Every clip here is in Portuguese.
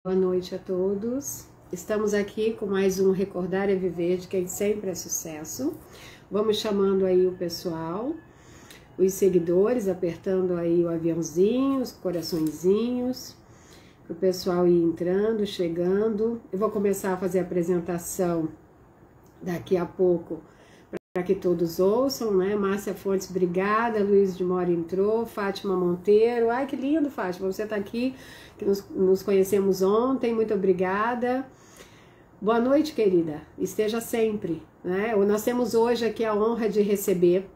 Boa noite a todos. Estamos aqui com mais um Recordar é Viver, de quem sempre é sucesso. Vamos chamando aí o pessoal, os seguidores, apertando aí o aviãozinho, os coraçõezinhos, para o pessoal ir entrando, chegando. Eu vou começar a fazer a apresentação daqui a pouco, para que todos ouçam, né? Márcia Fontes, obrigada. Luiz de Mora entrou. Fátima Monteiro, ai que lindo, Fátima, você está aqui, que nos conhecemos ontem, muito obrigada. Boa noite, querida, esteja sempre, né? Nós temos hoje aqui a honra de receber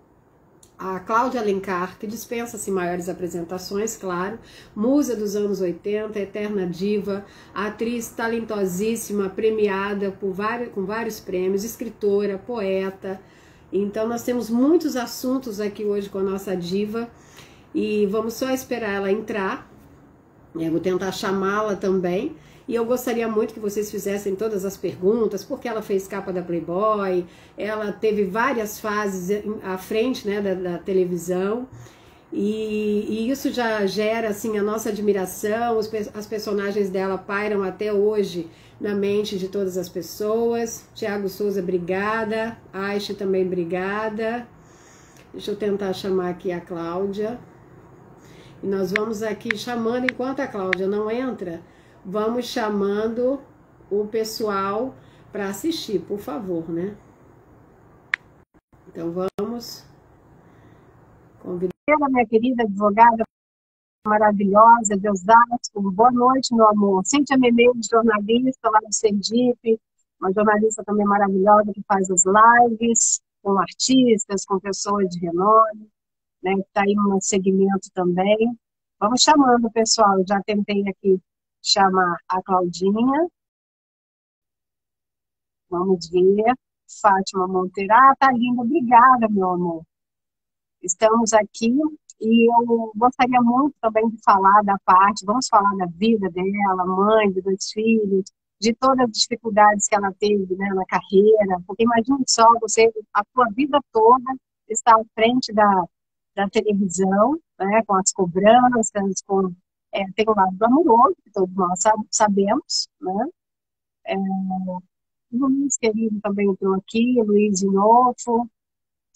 a Cláudia Alencar, que dispensa-se maiores apresentações, claro, musa dos anos 80, eterna diva, atriz talentosíssima, premiada com vários prêmios, escritora, poeta. Então nós temos muitos assuntos aqui hoje com a nossa diva e vamos só esperar ela entrar. Eu vou tentar chamá-la também. E eu gostaria muito que vocês fizessem todas as perguntas, porque ela fez capa da Playboy, ela teve várias fases à frente, né, da televisão, e isso já gera assim, a nossa admiração. As personagens dela pairam até hoje na mente de todas as pessoas. Tiago Souza, obrigada. Aixe também, obrigada. Deixa eu tentar chamar aqui a Cláudia. E nós vamos aqui chamando, enquanto a Cláudia não entra, vamos chamando o pessoal para assistir, por favor, né? Então vamos convidar. Minha querida advogada maravilhosa, de Osasco, boa noite, meu amor. Cíntia Menezes, jornalista lá do Sergipe, uma jornalista também maravilhosa que faz as lives com artistas, com pessoas de renome, né, que está aí no segmento também. Vamos chamando, pessoal. Eu já tentei aqui chamar a Claudinha. Vamos ver. Fátima Monteiro. Ah, tá linda. Obrigada, meu amor. Estamos aqui e eu gostaria muito também de falar da parte, vamos falar da vida dela, mãe, de 2 filhos, de todas as dificuldades que ela teve, né, na carreira, porque imagine só, você, a sua vida toda está à frente da televisão, né, com as cobranças, tem o lado amoroso, que todos nós sabemos, né, o Luiz querido também entrou aqui, o Luiz de novo,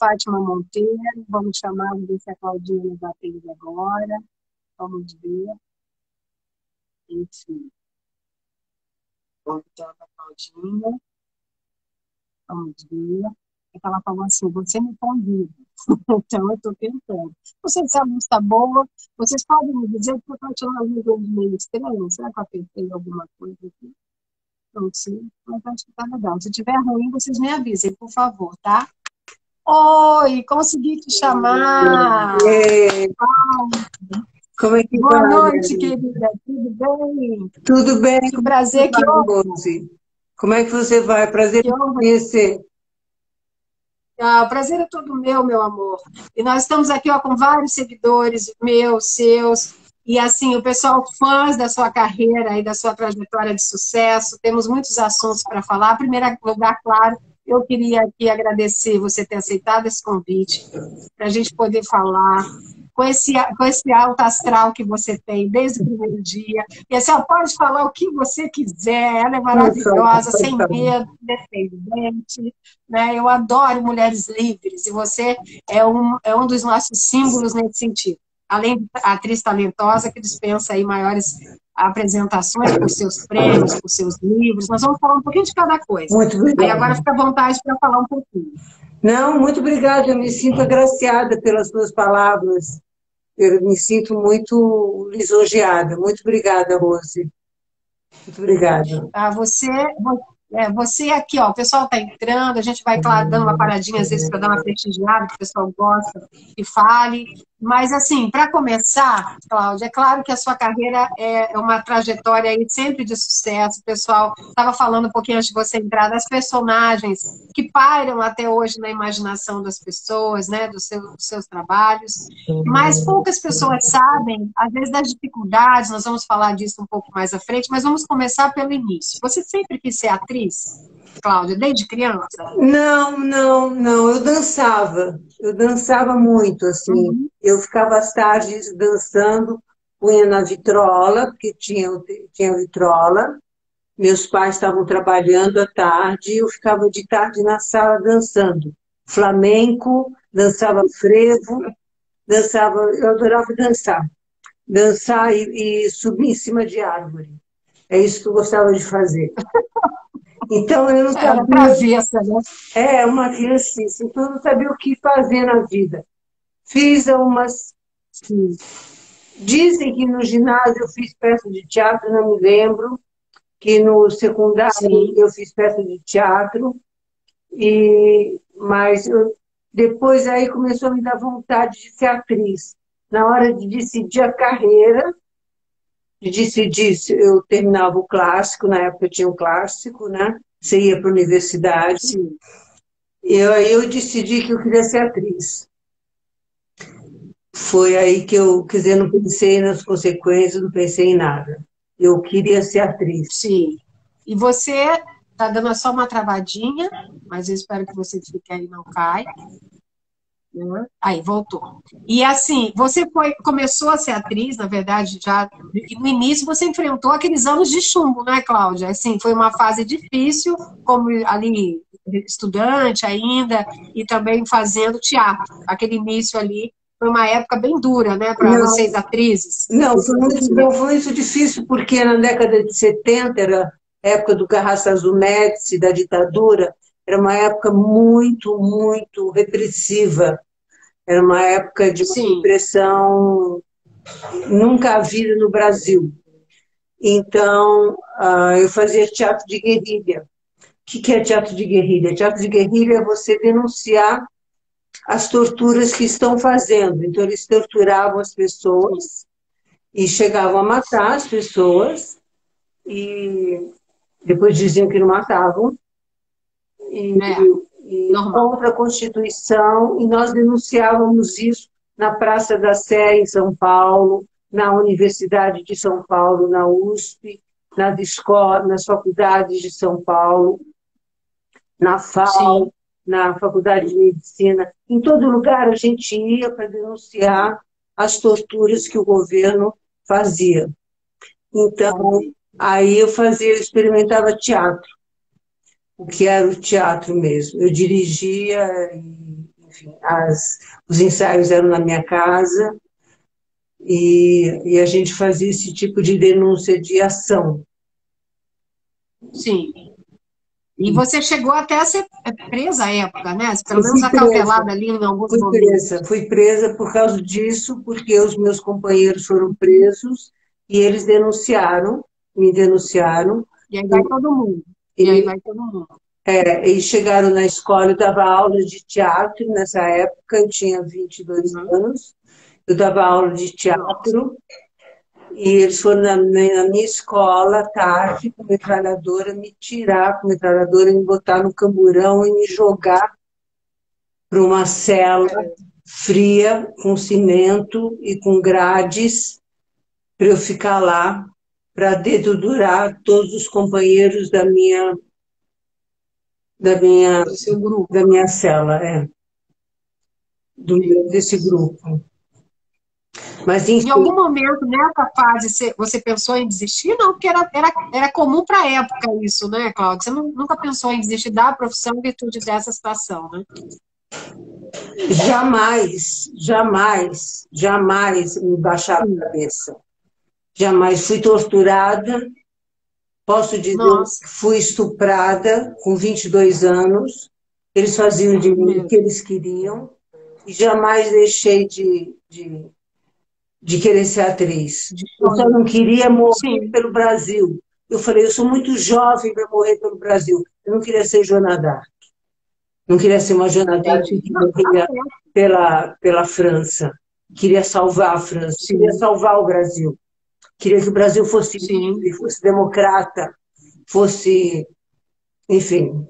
Fátima Monteiro, vamos chamar, vamos ver se a Claudinha nos atende agora, vamos ver, enfim, voltando a Claudinha, vamos ver, é que ela falou assim, você me convida, então eu estou tentando. Não sei se a luz está boa, vocês podem me dizer que eu estou tirando a luz meio estranha, será que eu apertei alguma coisa aqui? Não sei, mas acho que está legal. Se tiver ruim, vocês me avisem, por favor, tá? Oi, consegui te chamar! Como é que Boa vai, noite, querida. Tudo bem? Tudo bem? Que prazer, que honra. Como é que você vai? Prazer em conhecer. Ah, o prazer é todo meu amor. E nós estamos aqui ó, com vários seguidores, meus, seus, e assim, o pessoal fãs da sua carreira e da sua trajetória de sucesso. Temos muitos assuntos para falar. Em primeiro lugar, claro, eu queria aqui agradecer você ter aceitado esse convite, para a gente poder falar com esse alto astral que você tem desde o primeiro dia. E assim, ó, pode falar o que você quiser, ela é maravilhosa, sem medo, independente, né? Eu adoro mulheres livres, e você é um dos nossos símbolos nesse sentido. Além de atriz talentosa, que dispensa aí maiores apresentações por seus prêmios, por seus livros. Nós vamos falar um pouquinho de cada coisa. Muito obrigada. Aí agora fica à vontade para falar um pouquinho. Não, muito obrigada. Eu me sinto agraciada pelas suas palavras. Eu me sinto muito lisonjeada. Muito obrigada, Rose. Muito obrigada. Você aqui, ó, o pessoal está entrando, a gente vai, claro, dando uma paradinha às vezes para dar uma prestigiada, que o pessoal gosta que fale. Mas, assim, para começar, Cláudia, é claro que a sua carreira é uma trajetória aí sempre de sucesso. O pessoal estava falando um pouquinho antes de você entrar das personagens que pairam até hoje na imaginação das pessoas, né, dos seus trabalhos. Mas poucas pessoas sabem, às vezes, das dificuldades. Nós vamos falar disso um pouco mais à frente, mas vamos começar pelo início. Você sempre quis ser atriz, Cláudia, desde criança? Não. Eu dançava muito, assim. Eu ficava às tardes dançando punha na vitrola, porque tinha vitrola. Meus pais estavam trabalhando à tarde e eu ficava de tarde na sala dançando. Flamenco, dançava frevo, dançava, eu adorava dançar. Dançar e subir em cima de árvore. É isso que eu gostava de fazer. Então eu não Era sabia. travessa, né? Uma criancice, então eu não sabia o que fazer na vida. Fiz umas. Dizem que no ginásio eu fiz peça de teatro, não me lembro. Que no secundário Sim. eu fiz peça de teatro, mas depois aí começou a me dar vontade de ser atriz. Na hora de decidir a carreira, de decidir se eu terminava o clássico, na época eu tinha um clássico, né? Você ia para a universidade. Sim. Aí eu decidi que eu queria ser atriz. Foi aí que eu, quer dizer, não pensei nas consequências, não pensei em nada. Eu queria ser atriz. Sim. E você está dando só uma travadinha, mas eu espero que você fique aí e não caia. Aí, voltou. E assim, você começou a ser atriz, na verdade, já no início você enfrentou aqueles anos de chumbo, né, Cláudia? Assim, foi uma fase difícil, como ali estudante ainda, e também fazendo teatro. Aquele início ali foi uma época bem dura, né, para vocês atrizes. Não, foi muito difícil, porque na década de 70, era a época do Carrasco Médici, da ditadura, era uma época muito, muito repressiva. Era uma época de uma repressão nunca havida no Brasil. Então, eu fazia teatro de guerrilha. O que é teatro de guerrilha? Teatro de guerrilha é você denunciar as torturas que estão fazendo. Então, eles torturavam as pessoas e chegavam a matar as pessoas e depois diziam que não matavam. E contra a Constituição, e nós denunciávamos isso na Praça da Sé, em São Paulo, na Universidade de São Paulo, na USP, nas escolas, nas faculdades de São Paulo, na FAO, na Faculdade de Medicina. Em todo lugar a gente ia para denunciar as torturas que o governo fazia. Então, aí eu experimentava teatro, o que era o teatro mesmo. Eu dirigia, enfim, os ensaios eram na minha casa, e a gente fazia esse tipo de denúncia de ação. Sim. E você chegou até a ser presa à época, né? Pelo menos acautelada ali em alguns momentos. Fui presa por causa disso, porque os meus companheiros foram presos e eles me denunciaram. E aí vai todo mundo. E chegaram na escola, eu dava aula de teatro nessa época, eu tinha 22 anos, eu dava aula de teatro, e eles foram na minha escola, à tarde, com metralhadora, me tirar com metralhadora, me botar no camburão e me jogar para uma cela fria, com cimento e com grades, para eu ficar lá, para dedurar todos os companheiros da minha cela, desse grupo. Mas, enfim, em algum momento, nessa fase, você pensou em desistir? Não, porque era comum para a época isso, né, Cláudia? Você nunca pensou em desistir da profissão em virtude dessa situação, né? Jamais, jamais, jamais me baixaram a cabeça. Jamais. Fui torturada, posso dizer que fui estuprada com 22 anos. Eles faziam de mim o que eles queriam e jamais deixei de querer ser atriz. Eu só não queria morrer pelo Brasil. Eu falei, eu sou muito jovem para morrer pelo Brasil. Eu não queria ser Joana d'Arc. Não queria ser uma Joana d'Arc que morria pela França. Queria salvar a França, queria salvar o Brasil. Queria que o Brasil fosse livre, fosse democrata, fosse, enfim,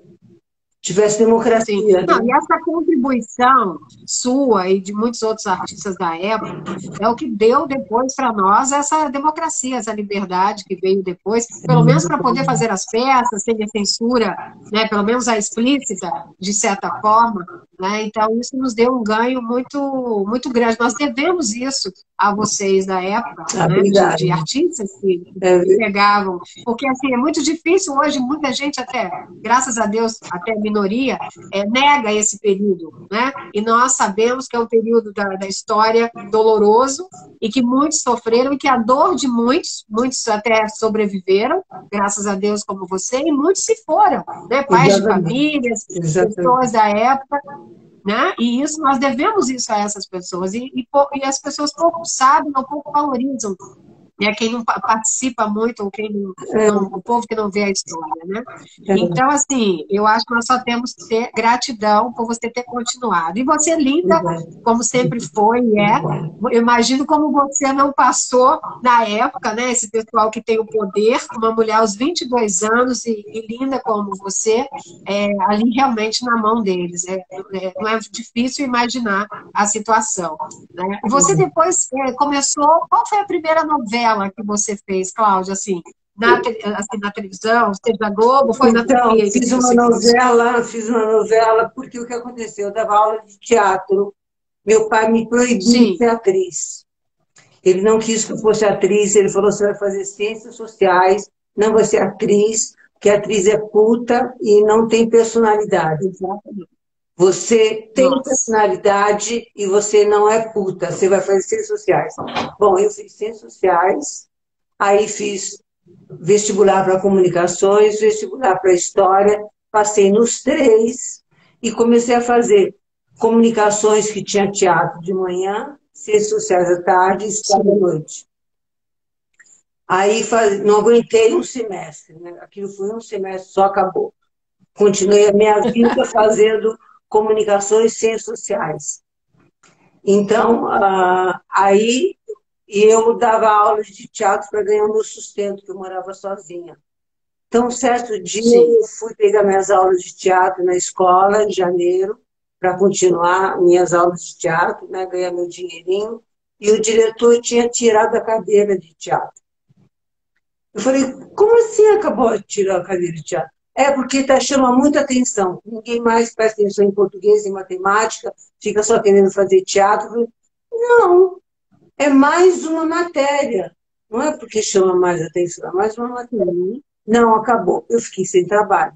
tivesse democracia. Não, e essa contribuição sua e de muitos outros artistas da época é o que deu depois para nós essa democracia, essa liberdade que veio depois, pelo menos para poder fazer as peças sem a censura, né, pelo menos a explícita, de certa forma. né? Então, isso nos deu um ganho muito grande. Nós devemos isso a vocês da época, né? De artistas que pegavam. Porque, assim, é muito difícil hoje, muita gente até, graças a Deus, até a minoria, nega esse período, né? E nós sabemos que é um período da história doloroso e que muitos sofreram e que a dor de muitos até sobreviveram, graças a Deus, como você, e muitos se foram, né? Pais de famílias, pessoas da época, né? E isso, nós devemos isso a essas pessoas. E as pessoas pouco sabem ou pouco valorizam, né? Quem não participa muito, ou quem não, o povo que não vê a história, né? Então, assim, eu acho que nós só temos que ter gratidão por você ter continuado. E você, linda, como sempre foi e é. Eu imagino como você não passou na época, né? Esse pessoal que tem o poder, uma mulher aos 22 anos e linda como você, ali realmente na mão deles. Não é difícil imaginar a situação, né? Você depois começou... Qual foi a primeira novela que você fez, Cláudia, assim, na televisão, seja na Globo, foi na TV? Fiz uma novela, porque o que aconteceu? Eu dava aula de teatro, meu pai me proibiu de ser atriz. Ele não quis que eu fosse atriz, ele falou, você vai fazer ciências sociais, não vai ser atriz, porque atriz é puta e não tem personalidade. Exatamente. Você tem personalidade e você não é puta, você vai fazer ciências sociais. Bom, eu fiz ciências sociais, aí fiz vestibular para comunicações, vestibular para história, passei nos 3 e comecei a fazer comunicações, que tinha teatro de manhã, ciências sociais à tarde e história à noite. Aí não aguentei um semestre, né? Aquilo foi um semestre, só acabou. Continuei a minha vida fazendo comunicações e ciências sociais. Então, aí eu dava aulas de teatro para ganhar o meu sustento, que eu morava sozinha. Então, um certo dia, eu fui pegar minhas aulas de teatro na escola, em janeiro, para continuar minhas aulas de teatro, né, ganhar meu dinheirinho, e o diretor tinha tirado a cadeira de teatro. Eu falei, como assim acabou de tirar a cadeira de teatro? Porque chama muita atenção. Ninguém mais presta atenção em português e matemática, fica só querendo fazer teatro. Falei, não, é mais uma matéria. Não é porque chama mais atenção, é mais uma matéria. Não, acabou. Eu fiquei sem trabalho.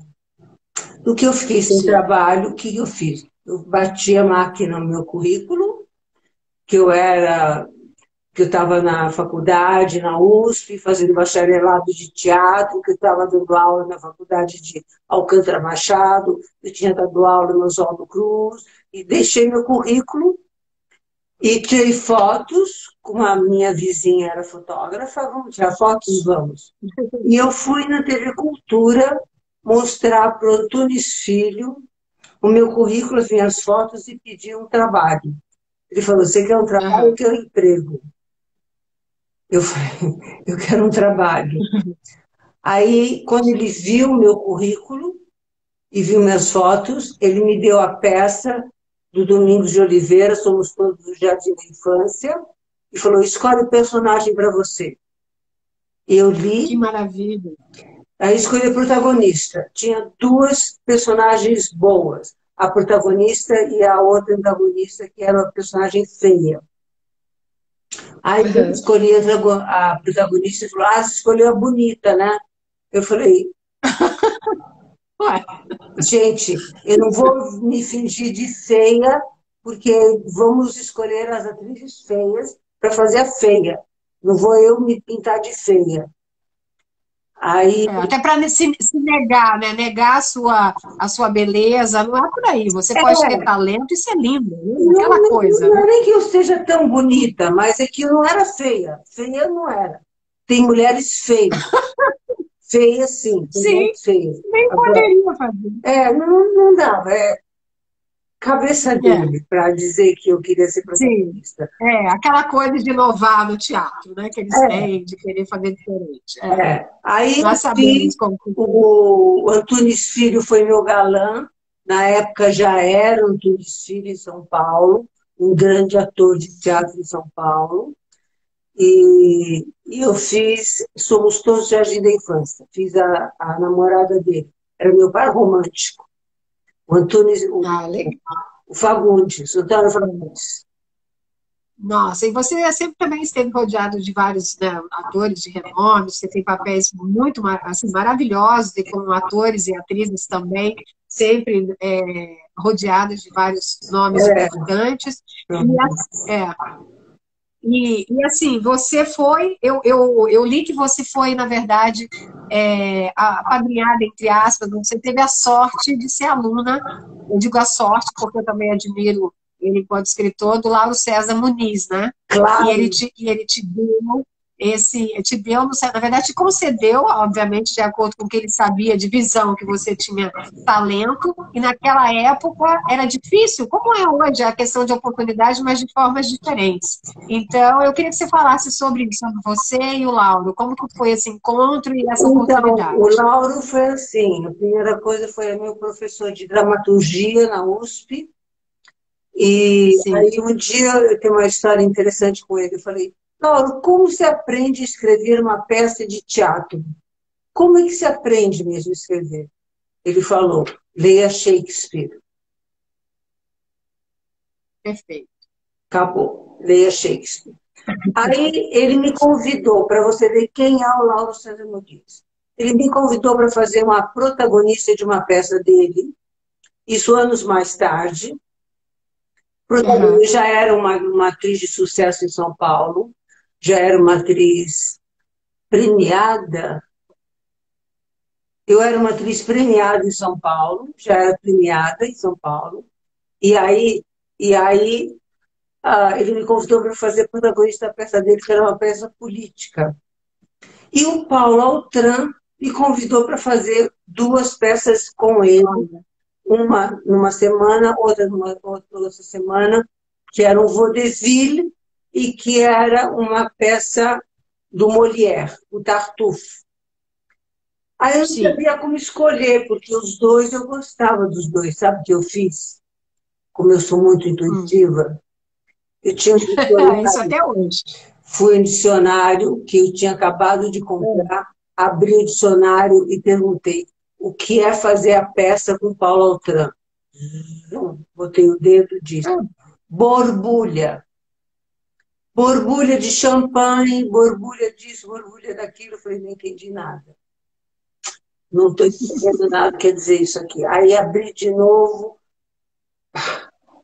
Do que eu fiquei sem trabalho, o que eu fiz? Eu bati a máquina no meu currículo, que eu estava na faculdade, na USP, fazendo bacharelado de teatro, que eu estava dando aula na faculdade de Alcântara Machado, eu tinha dado aula no Oswaldo Cruz, e deixei meu currículo e tirei fotos, como a minha vizinha era fotógrafa, vamos tirar fotos, vamos. E eu fui na TV Cultura mostrar para o Antunes Filho o meu currículo, as minhas fotos, e pedir um trabalho. Ele falou, você quer um trabalho ou quer um emprego? Eu falei, eu quero um trabalho. Aí, quando ele viu o meu currículo e viu minhas fotos, ele me deu a peça do Domingos de Oliveira, Somos Todos do Jardim da Infância, e falou, escolhe o personagem para você. Eu li. Que maravilha. Aí escolhi a protagonista. Tinha 2 personagens boas, a protagonista e a outra antagonista, que era uma personagem feia. Aí eu escolhi a protagonista e falou, você escolheu a bonita, né? Eu falei, gente, eu não vou me fingir de feia, porque vamos escolher as atrizes feias para fazer a feia. Não vou eu me pintar de feia. Aí... até para se negar, né? Negar a sua beleza, não é por aí. Você pode ter talento e ser linda, né? Aquela coisa. Não é nem que eu seja tão bonita, mas é que eu não era feia. Feia eu não era. Tem mulheres feias. Feias, sim. Sim, feias. Nem poderia fazer. Não dava. Cabeça dele, para dizer que eu queria ser protagonista. Aquela coisa de inovar no teatro, né? Que eles têm, de querer fazer diferente. Aí nós sabemos como... o Antunes Filho foi meu galã. Na época já era o Antunes Filho em São Paulo, um grande ator de teatro em São Paulo. E eu fiz Somos Todos Jardim da Infância. Fiz a namorada dele. Era meu par romântico. O O Fagundes, o Antônio Fagundes. Nossa, e você sempre também esteve rodeado de vários, né, atores de renome, você tem papéis muito assim, maravilhosos, e como atores e atrizes também, sempre rodeados de vários nomes importantes. E assim, você foi, eu li que você foi, na verdade, apadrinhada, entre aspas, você teve a sorte de ser aluna, eu digo a sorte porque eu também admiro ele enquanto escritor, do Lauro César Muniz, né? Claro. E ele te deu na verdade, te concedeu, obviamente, de acordo com o que ele sabia de visão, que você tinha talento, e naquela época era difícil, como é hoje, a questão de oportunidade, mas de formas diferentes. Então, eu queria que você falasse sobre isso, sobre você e o Lauro, como que foi esse encontro e essa oportunidade? O Lauro foi assim, a primeira coisa foi meu professor de dramaturgia na USP, e Sim. aí um dia eu tenho uma história interessante com ele, eu falei, Lauro, como se aprende a escrever uma peça de teatro? Como é que se aprende mesmo a escrever? Ele falou, leia Shakespeare. Perfeito. Acabou, leia Shakespeare. Aí ele me convidou, para você ver quem é o Lauro César Muniz. Ele me convidou para fazer uma protagonista de uma peça dele, isso anos mais tarde. Já era uma atriz de sucesso em São Paulo, já era uma atriz premiada. Eu era uma atriz premiada em São Paulo, já era premiada em São Paulo. E aí ele me convidou para fazer a protagonista da peça dele, que era uma peça política. E o Paulo Altran me convidou para fazer 2 peças com ele, uma numa semana, outra outra semana, que era um vaudeville e que era uma peça do Molière, o Tartuffe. Aí eu não sabia como escolher, porque os dois, eu gostava dos dois. Sabe o que eu fiz? Como eu sou muito intuitiva, eu tinha um dicionário. Isso até hoje. Fui em dicionário que eu tinha acabado de comprar, abri o dicionário e perguntei o que é fazer a peça com Paulo Altran. Botei o dedo e disse, borbulha. Borbulha de champanhe, borbulha disso, borbulha daquilo. Eu falei, não entendi nada. Não estou entendendo nada, quer dizer isso aqui. Aí abri de novo,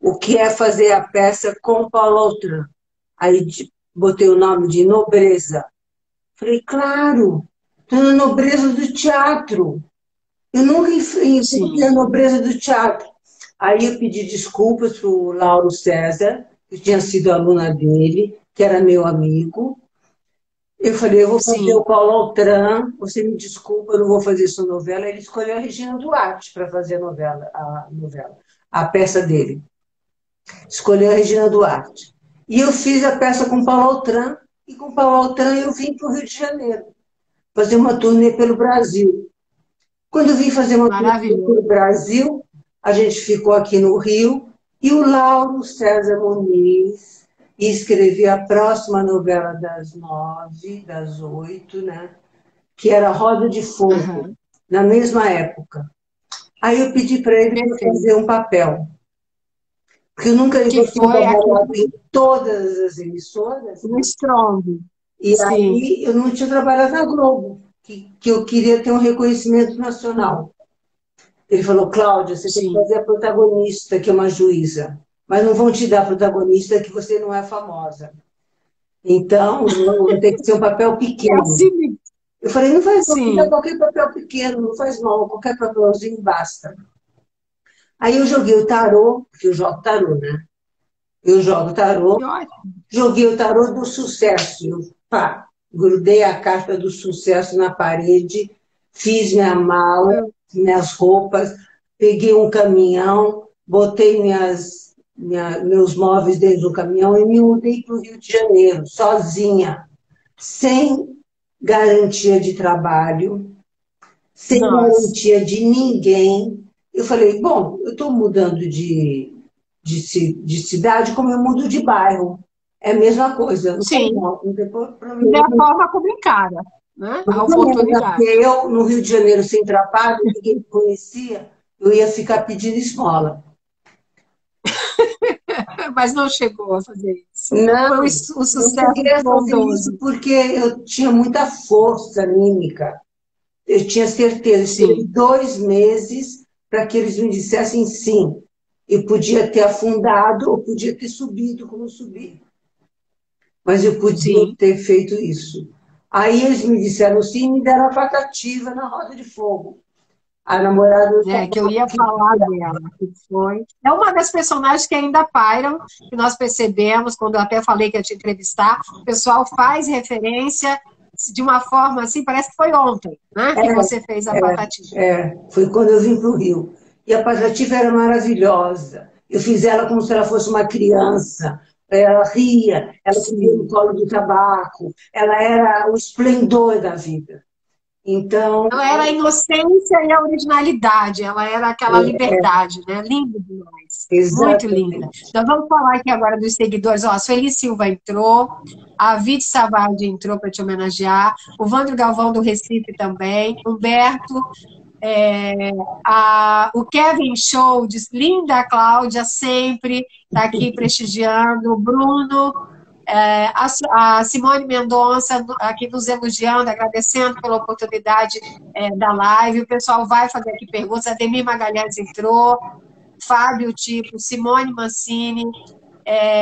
o que é fazer a peça com Paulo Altran. Aí botei o nome de Nobreza. Falei, claro, estou na nobreza do teatro. Eu nunca enfrentei a nobreza do teatro. Aí eu pedi desculpas para o Lauro César, que tinha sido aluna dele, que era meu amigo. Eu falei, eu vou fazer o Paulo Altran, você me desculpa, eu não vou fazer sua novela. Ele escolheu a Regina Duarte para fazer a peça dele. Escolheu a Regina Duarte. E eu fiz a peça com Paulo Altran, e com Paulo Altran eu vim para o Rio de Janeiro, fazer uma turnê pelo Brasil. Quando eu vim fazer uma turnê pelo Brasil, a gente ficou aqui no Rio, e o Lauro César Muniz escreveu a próxima novela das 9, das 8, né? Que era Roda de Fogo, na mesma época. Aí eu pedi para ele fazer um papel. Porque eu nunca tinha trabalhado em todas as emissoras. No Strong. E aí eu não tinha trabalhado na Globo, que eu queria ter um reconhecimento nacional. Ele falou, Cláudia, você tem que fazer a protagonista, que é uma juíza. Mas não vão te dar protagonista que você não é famosa. Então, vai ter que ser um papel pequeno. Eu falei, não faz mal, qualquer papel pequeno, não faz mal, qualquer papelzinho basta. Aí eu joguei o tarô, porque eu jogo tarô, né? Eu jogo tarô, joguei o tarô do sucesso. Eu, grudei a carta do sucesso na parede, fiz minha mala, minhas roupas, peguei um caminhão, botei meus móveis dentro do caminhão e me mudei para o Rio de Janeiro, sozinha, sem garantia de trabalho, sem garantia de ninguém. Eu falei, bom, eu estou mudando de cidade como eu mudo de bairro. É a mesma coisa. Sim. Não tem problema. Da forma como encara, né? A oportunidade. Eu, no Rio de Janeiro, sem trabalho, ninguém me conhecia, eu ia ficar pedindo esmola. mas não chegou a fazer isso. Não, Foi um não sucesso cheguei a fazer bondoso. isso porque eu tinha muita força anímica. Eu tinha certeza, eu esperei Sim, 2 meses para que eles me dissessem sim. Eu podia ter afundado ou podia ter subido como subi, mas eu podia sim. ter feito isso. Aí eles me disseram sim e me deram a Patativa na Roda de Fogo. A namorada do É, que eu ia falar dela, que foi. É uma das personagens que ainda pairam, que nós percebemos, quando eu até falei que ia te entrevistar, o pessoal faz referência de uma forma assim, parece que foi ontem, né, que você fez a Patativa. Foi quando eu vim para o Rio. E a Patativa era maravilhosa. Eu fiz ela como se ela fosse uma criança. Ela ria, ela comia no Sim. colo do tabaco, ela era o esplendor da vida. Então, Ela era a inocência e a originalidade, ela era aquela liberdade, né? Linda demais, muito linda. exatamente. Então vamos falar aqui agora dos seguidores. Ó, a Sueli Silva entrou, a Vide Savard entrou para te homenagear, o Vandro Galvão do Recife também, Humberto, o Kevin Show diz, linda Cláudia, sempre está aqui prestigiando, o Bruno, a Simone Mendonça aqui nos elogiando, agradecendo pela oportunidade da live. O pessoal vai fazer aqui perguntas. A Demi Magalhães entrou, Fábio Tipo, Simone Mancini.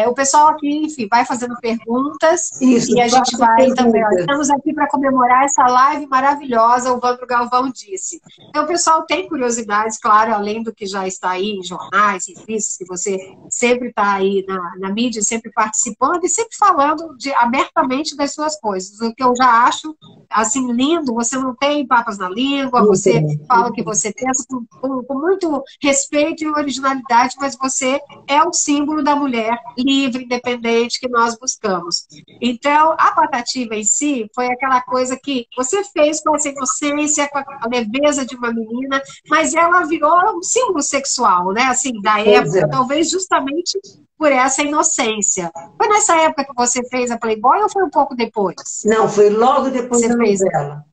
O pessoal aqui, enfim, vai fazendo perguntas Isso, e a gente faço vai também. Ó, perguntas. estamos aqui para comemorar essa live maravilhosa, o Vandro Galvão disse. Então, o pessoal tem curiosidades, claro, além do que já está aí em jornais, revistas, que você sempre está aí na mídia, sempre participando e sempre falando abertamente das suas coisas. O que eu já acho, assim, lindo, você não tem papas na língua, Não você tem. fala o que você pensa com muito respeito e originalidade, mas você é o símbolo da mulher livre, independente que nós buscamos. Então, a Patativa em si foi aquela coisa que você fez com essa inocência, com a leveza de uma menina, mas ela virou um símbolo sexual, né? Assim, da Pois é. época, talvez justamente por essa inocência. Foi nessa época que você fez a Playboy ou foi um pouco depois? Não, foi logo depois Você da fez. novela.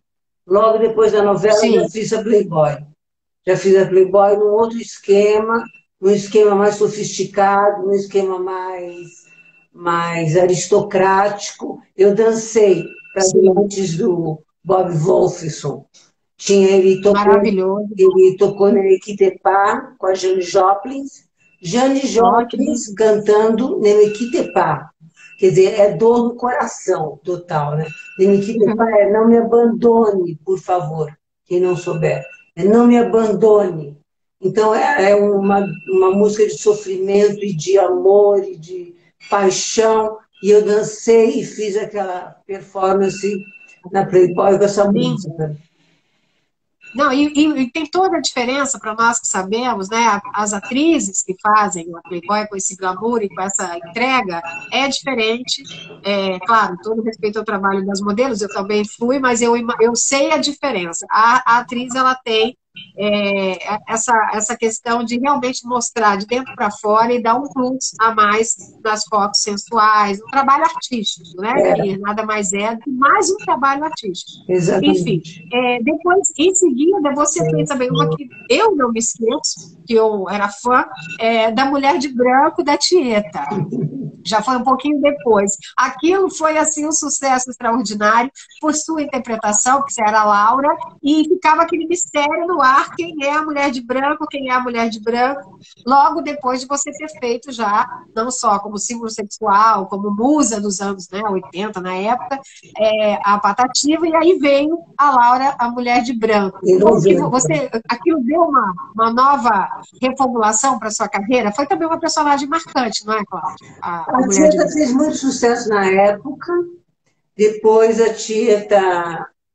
Logo depois da novela, eu já Sim, fiz a Playboy. Já fiz a Playboy num outro esquema, num esquema mais sofisticado, num esquema mais aristocrático. Eu dancei para sim, doentes do Bob Wolfson. maravilhoso. Ele tocou na Equitepá com a Jane Joplin. Jane Ó, que Joplin cantando Nemequitepá. Quer dizer, é dor no coração total, né? Nemequitepá é não me abandone, por favor, quem não souber. É não me abandone. Então, é uma música de sofrimento e de amor e de paixão. E eu dancei e fiz aquela performance na Playboy com essa lindo. música. Não, e tem toda a diferença para nós que sabemos, né? As atrizes que fazem a Playboy com esse glamour e com essa entrega é diferente. Claro, todo respeito ao trabalho das modelos, eu também fui, mas eu sei a diferença. A atriz, ela tem essa questão de realmente mostrar de dentro para fora e dar um plus a mais nas fotos sensuais, um trabalho artístico, né? Que nada mais é do que mais um trabalho artístico. Enfim, Exatamente. depois, em seguida, você fez também uma que eu não me esqueço, que eu era fã, da Mulher de Branco, da Tieta. Já foi um pouquinho depois. Aquilo foi, assim, um sucesso extraordinário por sua interpretação, que você era a Laura, e ficava aquele mistério no ar, quem é a Mulher de Branco, quem é a Mulher de Branco, logo depois de você ter feito já, não só como símbolo sexual, como musa dos anos, né, 80, na época, a Patativa, e aí veio a Laura, a Mulher de Branco. Em Como que 90. aquilo deu uma nova reformulação para sua carreira? Foi também uma personagem marcante, não é, Cláudia? A A Mulher de Tieta Branco. fez muito sucesso na época, depois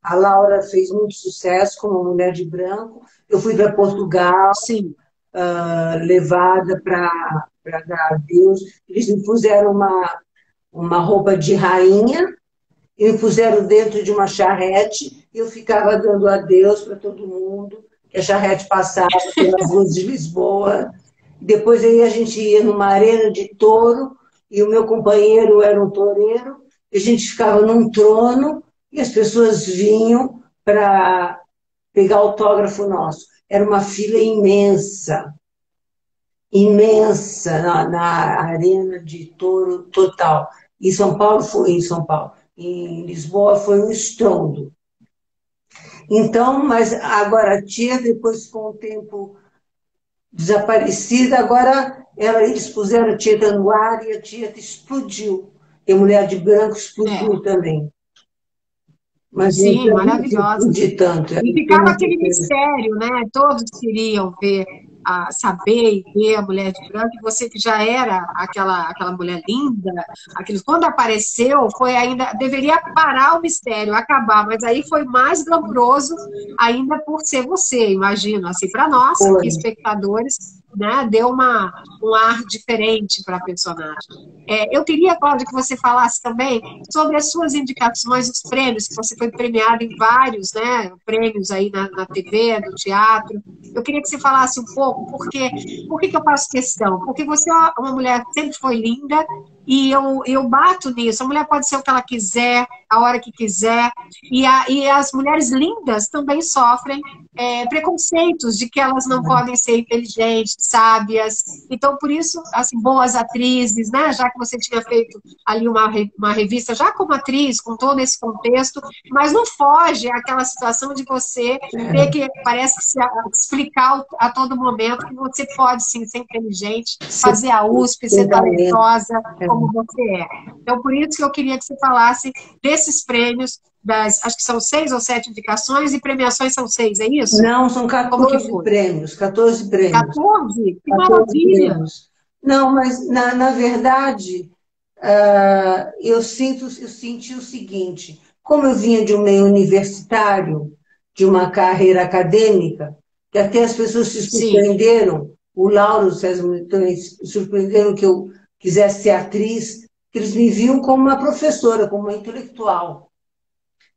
a Laura fez muito sucesso como Mulher de Branco. Eu fui para Portugal, Sim. levada para dar adeus. Eles me puseram uma roupa de rainha e me puseram dentro de uma charrete e eu ficava dando adeus para todo mundo, que a charrete passava pelas ruas de Lisboa. Depois aí a gente ia numa arena de touro e o meu companheiro era um toureiro, e a gente ficava num trono e as pessoas vinham para pegar autógrafo nosso. Era uma fila imensa. imensa na Arena de Touro total. Em São Paulo foi em São Paulo. Em Lisboa foi um estrondo. Então, mas agora a tia, depois com o tempo desaparecida, agora eles puseram a Tieta no ar e a Tieta explodiu. E a Mulher de Branco explodiu também. Mas Sim, eu não maravilhosa. de tanto. E ficava aquele mistério, né? Todos queriam ver, saber e ver a Mulher de Branco, e você que já era aquela mulher linda, quando apareceu, foi ainda, deveria parar o mistério, acabar, mas aí foi mais glamuroso ainda por ser você, imagino, assim, para nós, que Foi. espectadores, né, deu um ar diferente para a personagem. Eu queria, Cláudia, que você falasse também sobre as suas indicações, os prêmios, que você foi premiada em vários, né, prêmios aí na TV, no teatro. Eu queria que você falasse um pouco, por que eu faço questão? Porque você é uma mulher que sempre foi linda, e eu bato nisso. A mulher pode ser o que ela quiser, a hora que quiser, e as mulheres lindas também sofrem preconceitos de que elas não podem ser inteligentes, sábias. Então, por isso, assim, boas atrizes, né? Já que você tinha feito ali uma revista, já como atriz, com todo esse contexto, mas não foge àquela situação de você ter que, parece que se explicar a todo momento que você pode, sim, ser inteligente, fazer a USP, ser talentosa, como você é. Então, por isso que eu queria que você falasse desses prêmios, acho que são 6 ou 7 indicações, e premiações são 6, é isso? Não, são Como que 14 foi? prêmios, 14 prêmios. 14? Que 14 maravilha! prêmios. Não, mas na verdade, eu senti o seguinte, como eu vinha de um meio universitário, de uma carreira acadêmica, que até as pessoas se surpreenderam, o Lauro e o César também se surpreenderam que eu quisesse ser atriz, que eles me viam como uma professora, como uma intelectual.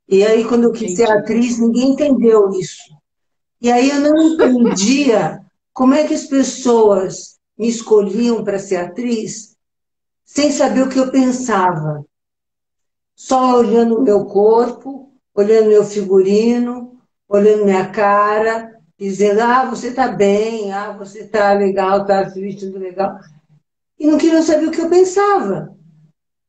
E aí, quando eu quis ser atriz, ninguém entendeu isso. E aí eu não entendia como é que as pessoas me escolhiam para ser atriz sem saber o que eu pensava. Só olhando o meu corpo, olhando meu figurino, olhando minha cara, dizendo, você está bem, você está legal, está se vestindo legal. E não queriam saber o que eu pensava.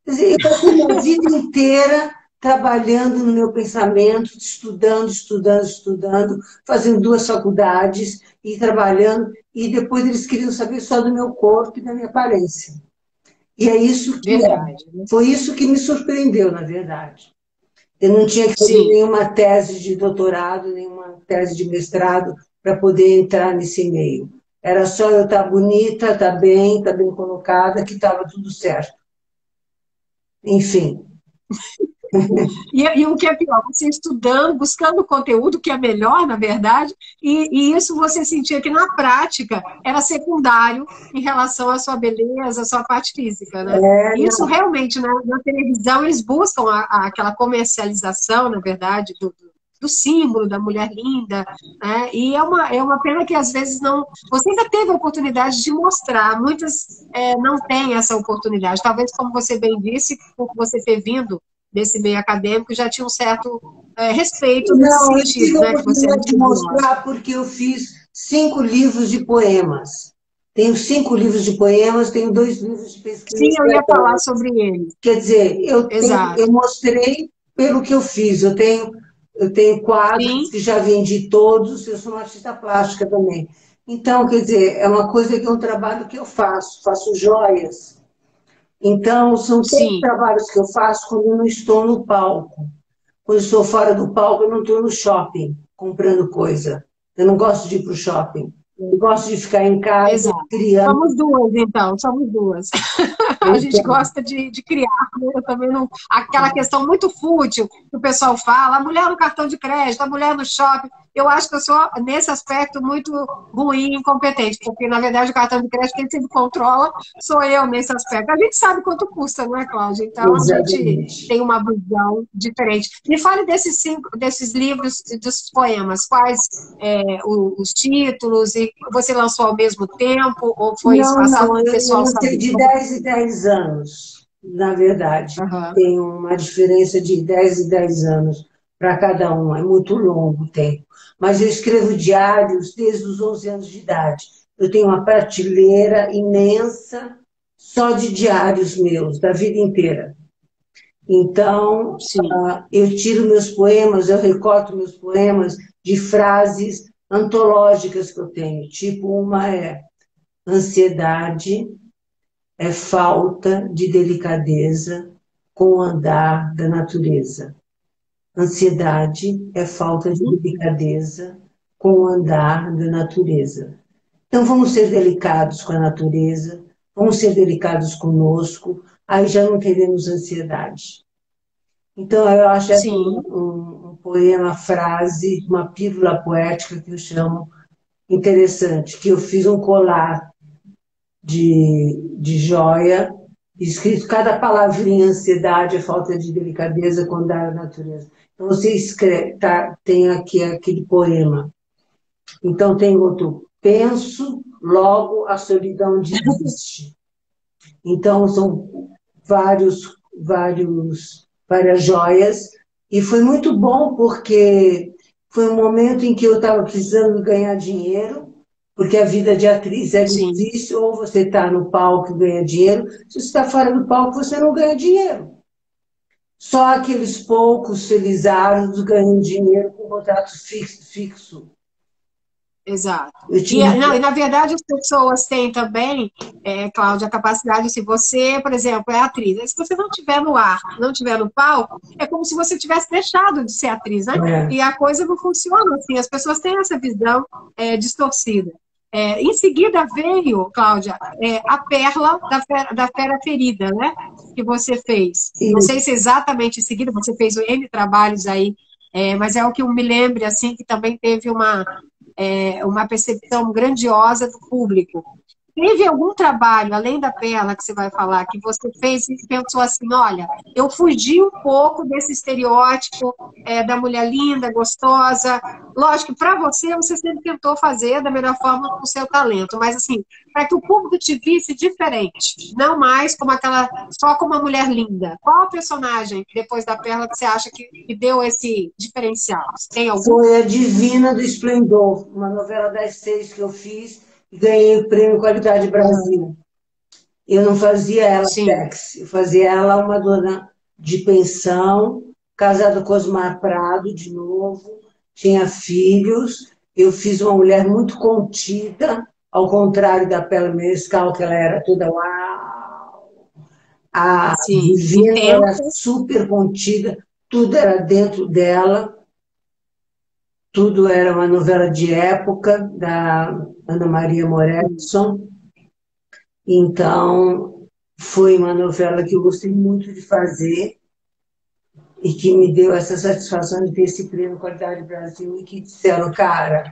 Quer dizer, eu passei minha vida inteira trabalhando no meu pensamento, estudando, estudando, estudando, fazendo 2 faculdades e trabalhando, e depois eles queriam saber só do meu corpo e da minha aparência. E é isso que foi isso que me surpreendeu, na verdade. Eu não tinha que fazer nenhuma tese de doutorado, nenhuma tese de mestrado para poder entrar nesse meio. Era só eu estar bonita, estar bem colocada, que estava tudo certo. Enfim. E o que é pior, você estudando, buscando conteúdo, que é melhor, na verdade, e isso você sentia que na prática era secundário em relação à sua beleza, à sua parte física, né? Isso realmente, na televisão, eles buscam aquela comercialização, na verdade, do símbolo da mulher linda, né? E é uma pena que às vezes não. Você ainda teve a oportunidade de mostrar, muitas não têm essa oportunidade. Talvez, como você bem disse, por você ter vindo desse meio acadêmico, já tinha um certo respeito nesse sentido. Não, eu tive a oportunidade de mostrar porque eu fiz 5 livros de poemas. Tenho 5 livros de poemas, tenho 2 livros de pesquisa. Sim, eu ia falar sobre eles. Quer dizer, eu mostrei pelo que eu fiz. Eu tenho quadros que já vendi todos, eu sou uma artista plástica também. Então, quer dizer, é uma coisa que é um trabalho que eu faço joias. Então, são todos trabalhos que eu faço quando eu não estou no palco. Quando eu estou fora do palco, eu não estou no shopping comprando coisa. Eu não gosto de ir para o shopping. Eu gosto de ficar em casa criando. Somos duas, então, somos duas. A gente gosta de criar, né? Eu também não. Aquela questão muito fútil que o pessoal fala, a mulher no cartão de crédito, a mulher no shopping. Eu acho que eu sou, nesse aspecto, muito ruim e incompetente, porque, na verdade, o cartão de crédito quem sempre controla sou eu nesse aspecto. A gente sabe quanto custa, não é, Cláudia? Então, a gente tem uma visão diferente. Me fale desses livros, dos poemas, quais os títulos, e você lançou ao mesmo tempo, ou foi espaçado para o pessoal eu saber? De 10 e 10 anos, na verdade. Tem uma diferença de 10 e 10 anos para cada um, é muito longo o tempo. Mas eu escrevo diários desde os 11 anos de idade. eu tenho uma prateleira imensa só de diários meus, da vida inteira. Então, eu tiro meus poemas, eu recorto meus poemas de frases antológicas que eu tenho. Tipo, uma é: ansiedade é falta de delicadeza com o andar da natureza. Ansiedade é falta de delicadeza com o andar da natureza. Então, vamos ser delicados com a natureza, vamos ser delicados conosco, aí já não teremos ansiedade. Então, eu acho essa um poema, frase, uma pílula poética que eu chamo interessante, que eu fiz um colar de joia, escrito cada palavrinha: ansiedade é falta de delicadeza com a natureza. Então, você escreve, tem aqui aquele poema. Então, tem outro: penso, logo a solidão desiste. Então, são várias joias, e foi muito bom, porque foi um momento em que eu estava precisando ganhar dinheiro, porque a vida de atriz é difícil, ou você está no palco e ganha dinheiro, se você está fora do palco, você não ganha dinheiro. Só aqueles poucos felizardos ganham dinheiro com contrato fixo. Exato. E na verdade, as pessoas têm também, Cláudia, a capacidade, se você, por exemplo, é atriz, se você não estiver no ar, não estiver no palco, é como se você tivesse deixado de ser atriz, né? E a coisa não funciona assim, as pessoas têm essa visão distorcida. Em seguida veio, Cláudia, a Perla da Fera Ferida, né? Que você fez. Não sei se exatamente em seguida, você fez N trabalhos aí, mas é o que eu me lembro, assim, que também teve uma percepção grandiosa do público. Teve algum trabalho, além da Perla, que você vai falar, que você fez e pensou assim: olha, eu fugi um pouco desse estereótipo da mulher linda, gostosa. Lógico que para você sempre tentou fazer da melhor forma com o seu talento, mas assim, para que o público te visse diferente, não mais como só como uma mulher linda. Qual a personagem, depois da Perla, que você acha que deu esse diferencial? Tem algum? Foi a Divina do Esplendor, uma novela das 6 que eu fiz, e ganhei o prêmio Qualidade Brasil. Eu não fazia ela sexy, eu fazia ela uma dona de pensão, casada com Osmar Prado de novo, tinha filhos. Eu fiz uma mulher muito contida, ao contrário da Perla Menescal, que ela era toda uau. A Divina era super contida, tudo era dentro dela, tudo era uma novela de época, da Ana Maria Moretson. Então, foi uma novela que eu gostei muito de fazer e que me deu essa satisfação de ter esse prêmio Qualidade Brasil, e que disseram: cara,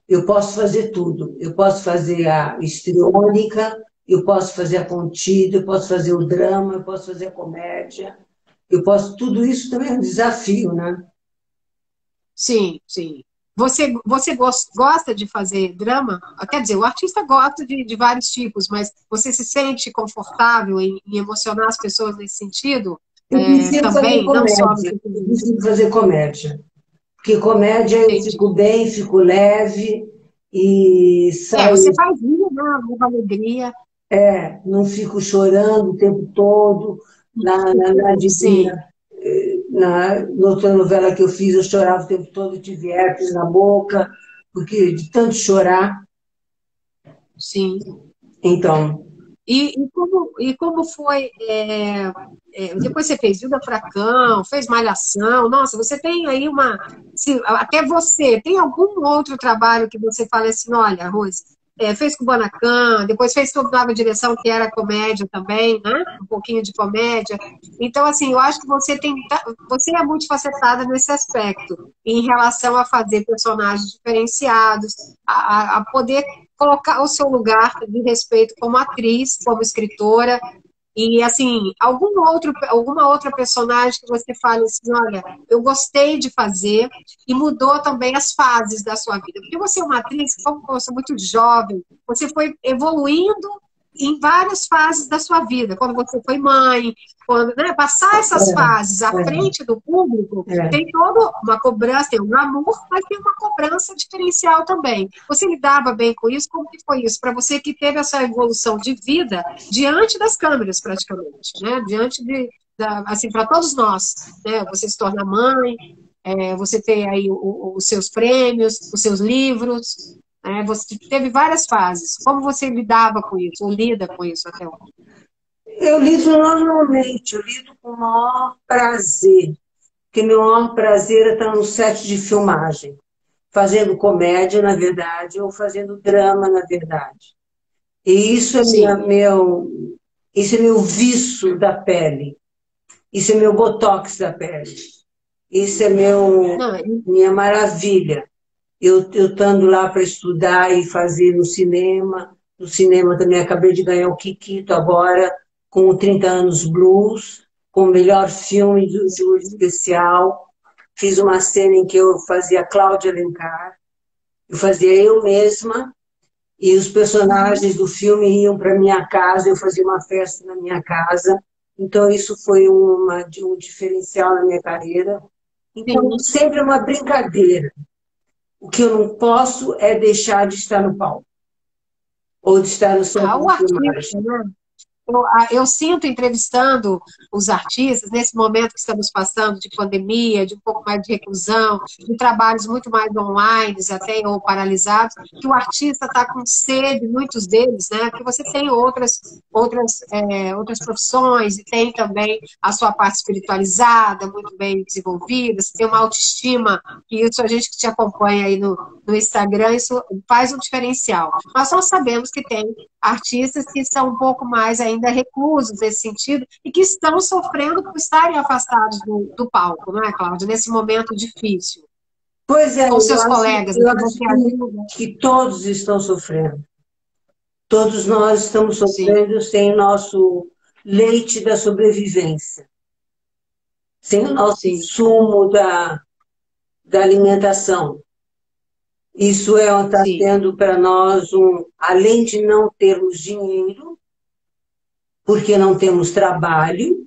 eu posso fazer tudo. Eu posso fazer a histriônica, eu posso fazer a contida, eu posso fazer o drama, eu posso fazer a comédia. Tudo isso também é um desafio, né? Sim, sim. Você gosta de fazer drama? Quer dizer, o artista gosta de vários tipos, mas você se sente confortável em emocionar as pessoas nesse sentido? Também, não só... Eu preciso fazer comédia. Porque comédia eu fico bem, fico leve e saio... você faz isso, né? Uma alegria. Não fico chorando o tempo todo. Na Divina, na outra novela que eu fiz, eu chorava o tempo todo, tive herpes na boca, porque de tanto chorar. Sim. Então... E como foi... depois você fez Vida Fracão, fez Malhação. Nossa, você tem aí até você, tem algum outro trabalho que você fala assim: olha, Rose, fez com o Banacan, depois fez com Nova Direção, que era comédia também, né? Um pouquinho de comédia. Então, assim, eu acho que você é multifacetada nesse aspecto, em relação a fazer personagens diferenciados, a poder colocar o seu lugar de respeito como atriz, como escritora. E, assim, alguma outra personagem que você fale assim: olha, eu gostei de fazer e mudou também as fases da sua vida. Porque você é uma atriz que, como você é muito jovem, você foi evoluindo em várias fases da sua vida, quando você foi mãe, quando, né, passar essas fases à frente do público, tem toda uma cobrança, tem um glamour, mas tem uma cobrança diferencial também. Você lidava bem com isso? Como que foi isso? Para você que teve essa evolução de vida diante das câmeras, praticamente, né? Diante assim, para todos nós, né? Você se torna mãe, você tem aí os seus prêmios, os seus livros, você teve várias fases. Como você lidava com isso, ou lida com isso até hoje? Eu lido normalmente, eu lido com o maior prazer, porque meu maior prazer é estar no set de filmagem, fazendo comédia, na verdade, ou fazendo drama, na verdade. E isso é isso é meu viço da pele, isso é meu botox da pele, isso é minha maravilha. Eu estando lá para estudar e fazer no cinema também acabei de ganhar o Kikito agora, com o 30 anos blues, com o melhor filme de júri especial. Fiz uma cena em que eu fazia Cláudia Alencar, eu fazia eu mesma, e os personagens do filme iam para minha casa, eu fazia uma festa na minha casa. Então isso foi um diferencial na minha carreira. Então sempre é uma brincadeira. O que eu não posso é deixar de estar no palco ou de estar no centro de filmagem. Eu sinto, entrevistando os artistas, nesse momento que estamos passando de pandemia, de um pouco mais de reclusão, de trabalhos muito mais online, até ou paralisados, que o artista está com sede, muitos deles, né? Porque você tem outras profissões e tem também a sua parte espiritualizada, muito bem desenvolvida, você tem uma autoestima, que isso a gente que te acompanha aí no Instagram, isso faz um diferencial. Mas nós sabemos que tem artistas que são um pouco mais ainda reclusos nesse sentido e que estão sofrendo por estarem afastados do palco, não é, Cláudia? Nesse momento difícil. Pois é, com seus colegas. Eu acho que todos estão sofrendo. Todos nós estamos sofrendo sem o nosso leite da sobrevivência, sem o nosso sumo da alimentação. Isso está sendo para nós, além de não termos dinheiro, porque não temos trabalho,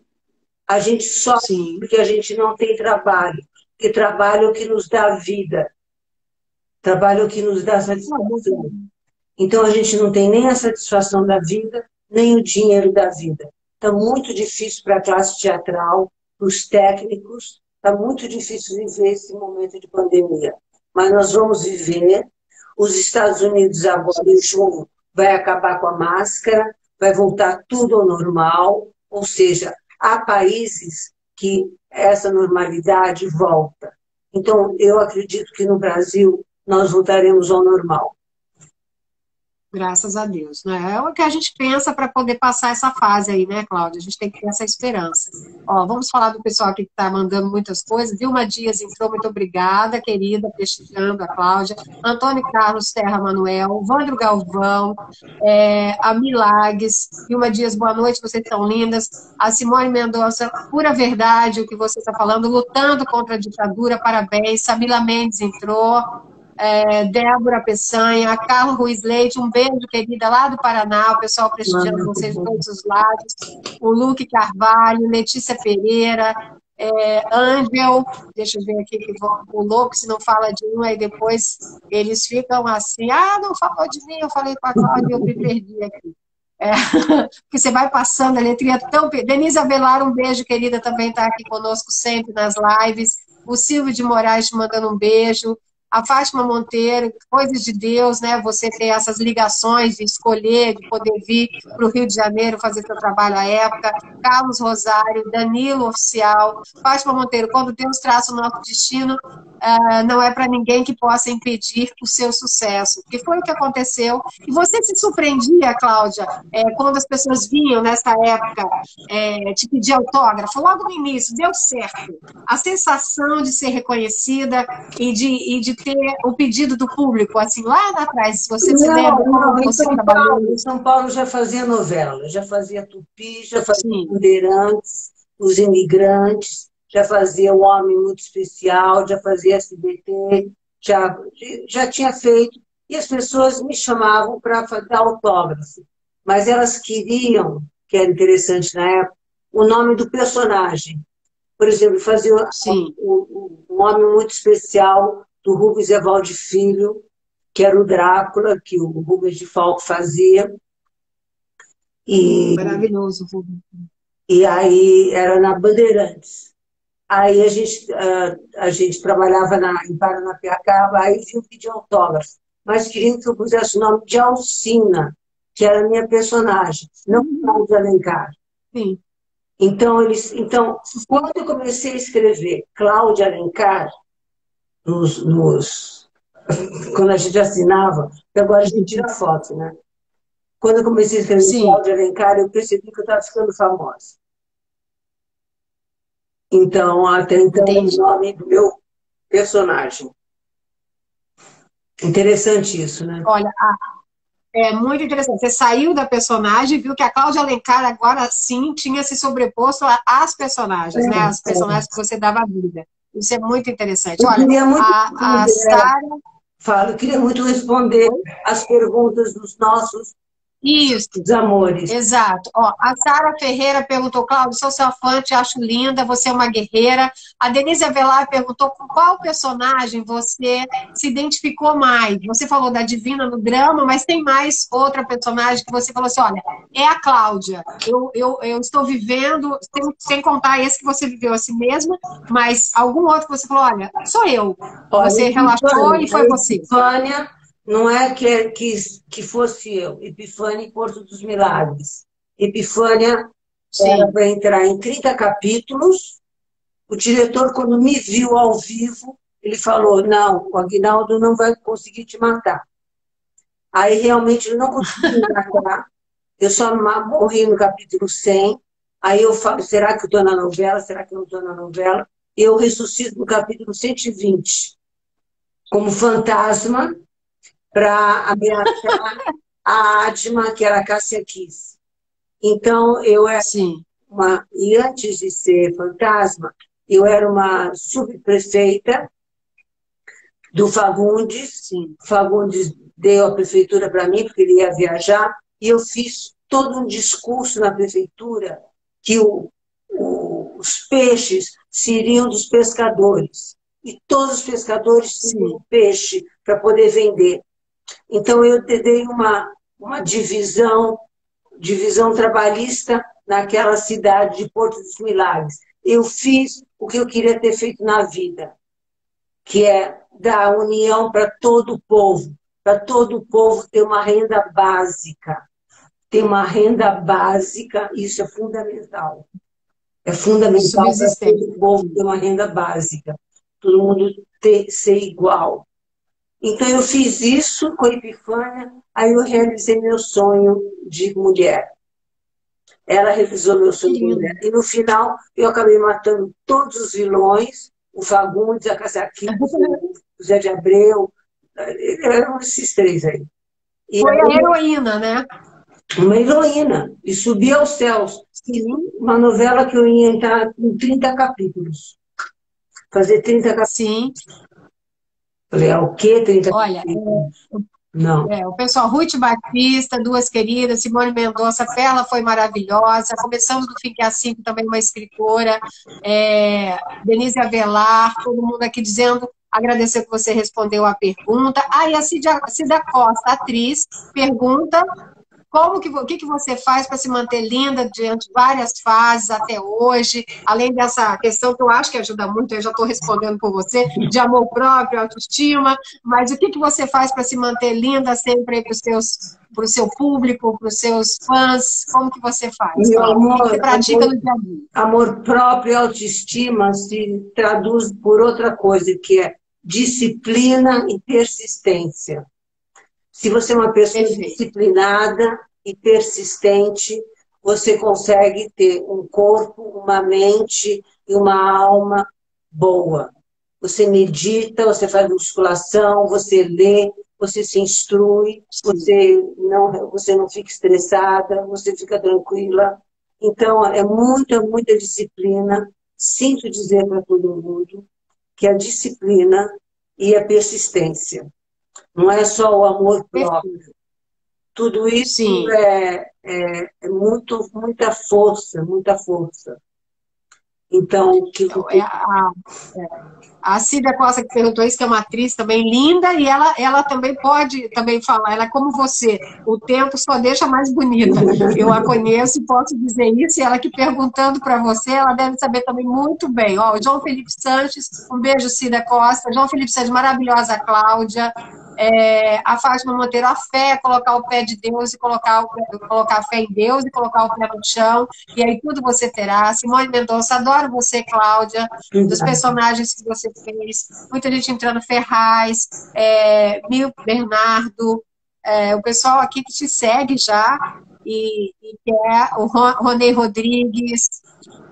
a gente sofre porque a gente não tem trabalho. Porque trabalho é o que nos dá vida. Trabalho é o que nos dá satisfação. Então a gente não tem nem a satisfação da vida, nem o dinheiro da vida. Está muito difícil para a classe teatral, para os técnicos, está muito difícil viver esse momento de pandemia. Mas nós vamos viver. Os Estados Unidos agora, em junho, vai acabar com a máscara, vai voltar tudo ao normal, ou seja, há países que essa normalidade volta. Então, eu acredito que no Brasil nós voltaremos ao normal. Graças a Deus, né? É o que a gente pensa para poder passar essa fase aí, né, Cláudia? A gente tem que ter essa esperança. Ó, vamos falar do pessoal aqui que está mandando muitas coisas. Vilma Dias entrou, muito obrigada, querida, prestigiando a Cláudia. Antônio Carlos Terra Manuel, Vandro Galvão, a Milagres, Vilma Dias, boa noite, vocês são lindas. A Simone Mendonça, pura verdade o que você está falando, lutando contra a ditadura, parabéns. Samila Mendes entrou. Débora Peçanha, Carlos Ruiz Leite, um beijo, querida, lá do Paraná, o pessoal prestigiando vocês de todos os lados, o Luque Carvalho, Letícia Pereira, Ângel, deixa eu ver aqui, o louco, se não fala de um, aí depois eles ficam assim, não falou de mim, eu falei com a Cláudia, eu me perdi aqui. Porque você vai passando a letrinha tão... Denise Avelar, um beijo, querida, também está aqui conosco sempre nas lives, o Silvio de Moraes te mandando um beijo, a Fátima Monteiro, coisas de Deus, né? Você ter essas ligações de escolher, de poder vir para o Rio de Janeiro fazer seu trabalho à época. Carlos Rosário, Danilo Oficial, Fátima Monteiro, quando Deus traça o nosso destino, não é para ninguém que possa impedir o seu sucesso. Que foi o que aconteceu. E você se surpreendia, Cláudia, quando as pessoas vinham nessa época te pedir autógrafo, logo no início, deu certo. A sensação de ser reconhecida e de ter o pedido do público, assim, lá atrás, se você se lembra como você trabalhou. Em São Paulo já fazia novela, já fazia Tupi, já fazia Bandeirantes, Os Imigrantes, já fazia O Homem Muito Especial, já fazia SBT, já tinha feito, e as pessoas me chamavam para dar autógrafo. mas elas queriam, que era interessante na época, o nome do personagem. Por exemplo, fazia um nome muito especial do Rubens Evaldo Filho, que era o Drácula, que o Rubens de Falco fazia. Maravilhoso. E aí era na Bandeirantes. Aí a gente trabalhava em Paranapiacaba, aí vinha pedir autógrafo. Mas queriam que eu pusesse o nome de Alcina, que era a minha personagem, não Cláudia Alencar. Sim. Então, quando eu comecei a escrever Cláudia Alencar, quando a gente assinava, porque agora a gente tira foto, né? Quando eu comecei a escrever Cláudia Alencar, eu percebi que eu estava ficando famosa. Então, até então, é o nome do meu personagem. Interessante isso, né? Olha, é muito interessante. Você saiu da personagem e viu que a Cláudia Alencar agora sim tinha se sobreposto às personagens, né? As personagens que você dava vida. Isso é muito interessante. Olha, a Sara... Eu queria muito responder as perguntas dos nossos amores. Exato. Ó, a Sara Ferreira perguntou, Cláudio, sou sua fã, te acho linda, você é uma guerreira. A Denise Avelar perguntou com qual personagem você se identificou mais. Você falou da Divina no drama, mas tem mais outra personagem que você falou assim, olha, é a Cláudia. Eu estou vivendo, sem contar esse que você viveu assim mesmo, mas algum outro que você falou, olha, sou eu. Você relaxou e foi você. Epifânia, não é que fosse eu. Epifânia em Porto dos Milagres. Epifânia era para entrar em 30 capítulos. O diretor, quando me viu ao vivo, ele falou, não, o Aguinaldo não vai conseguir te matar. Aí, realmente, ele não conseguiu me matar. Eu só morri no capítulo 100. Aí eu falo, será que eu estou na novela? Será que eu não estou na novela? Eu ressuscito no capítulo 120, como fantasma, para ameaçar a Adma, que era a Cássia Kiss. Então, eu era e antes de ser fantasma, eu era uma subprefeita do Fagundes. Fagundes deu a prefeitura para mim, porque ele ia viajar, e eu fiz todo um discurso na prefeitura que os peixes seriam dos pescadores. E todos os pescadores tinham peixe para poder vender. Então, eu dei uma divisão trabalhista naquela cidade de Porto dos Milagres. Eu fiz o que eu queria ter feito na vida, que é dar união para todo o povo ter uma renda básica. Ter uma renda básica, isso é fundamental. É fundamental para todo o povo ter uma renda básica. Todo mundo ser igual. Então, eu fiz isso com a Epifânia, aí eu realizei meu sonho de mulher. Ela realizou meu sonho de mulher. E, no final, eu acabei matando todos os vilões, o Fagundes, a Casaquinha, o Zé de Abreu, eram esses três aí. E foi a heroína, né? Uma heroína. E subi aos céus. Uma novela que eu ia entrar com 30 capítulos. Fazer 30 capítulos. Sim. Falei, o quê? 30 Olha, não. O pessoal, Ruth Batista, duas queridas, Simone Mendonça, Perla foi maravilhosa, começamos do Fique Assim, também uma escritora, Denise Avelar, todo mundo aqui dizendo, agradecer que você respondeu a pergunta. E a Cida Costa, atriz, pergunta o que você faz para se manter linda diante de várias fases até hoje, além dessa questão que eu acho que ajuda muito, eu já estou respondendo por você, de amor próprio, autoestima, mas o que você faz para se manter linda sempre para o seu público, para os seus fãs? Como que você faz? O que você pratica no dia a dia? Amor próprio e autoestima se traduz por outra coisa, que é disciplina e persistência. Se você é uma pessoa disciplinada e persistente, você consegue ter um corpo, uma mente e uma alma boa. Você medita, você faz musculação, você lê, você se instrui, você não fica estressada, você fica tranquila. Então, é muita disciplina. Sinto dizer para todo mundo que a disciplina e a persistência. Não é só o amor próprio. Tudo isso Sim. é muita força, muita força. Então, Então, a Cida Costa que perguntou isso, que é uma atriz também linda, e ela também pode também falar, ela é como você, o tempo só deixa mais bonita. Eu a conheço e posso dizer isso, e ela aqui perguntando para você, ela deve saber também muito bem. Ó, o João Felipe Sanches, um beijo, Cida Costa. João Felipe Sanches, maravilhosa, Cláudia. A Fátima Monteiro, a fé é colocar o pé de Deus e colocar a fé em Deus e colocar o pé no chão, e aí tudo você terá. Simone Mendonça, adoro você, Cláudia, dos personagens que você fez. Muita gente entrando, Ferraz, Mil Bernardo, o pessoal aqui que te segue já, e que é o Ronei Rodrigues,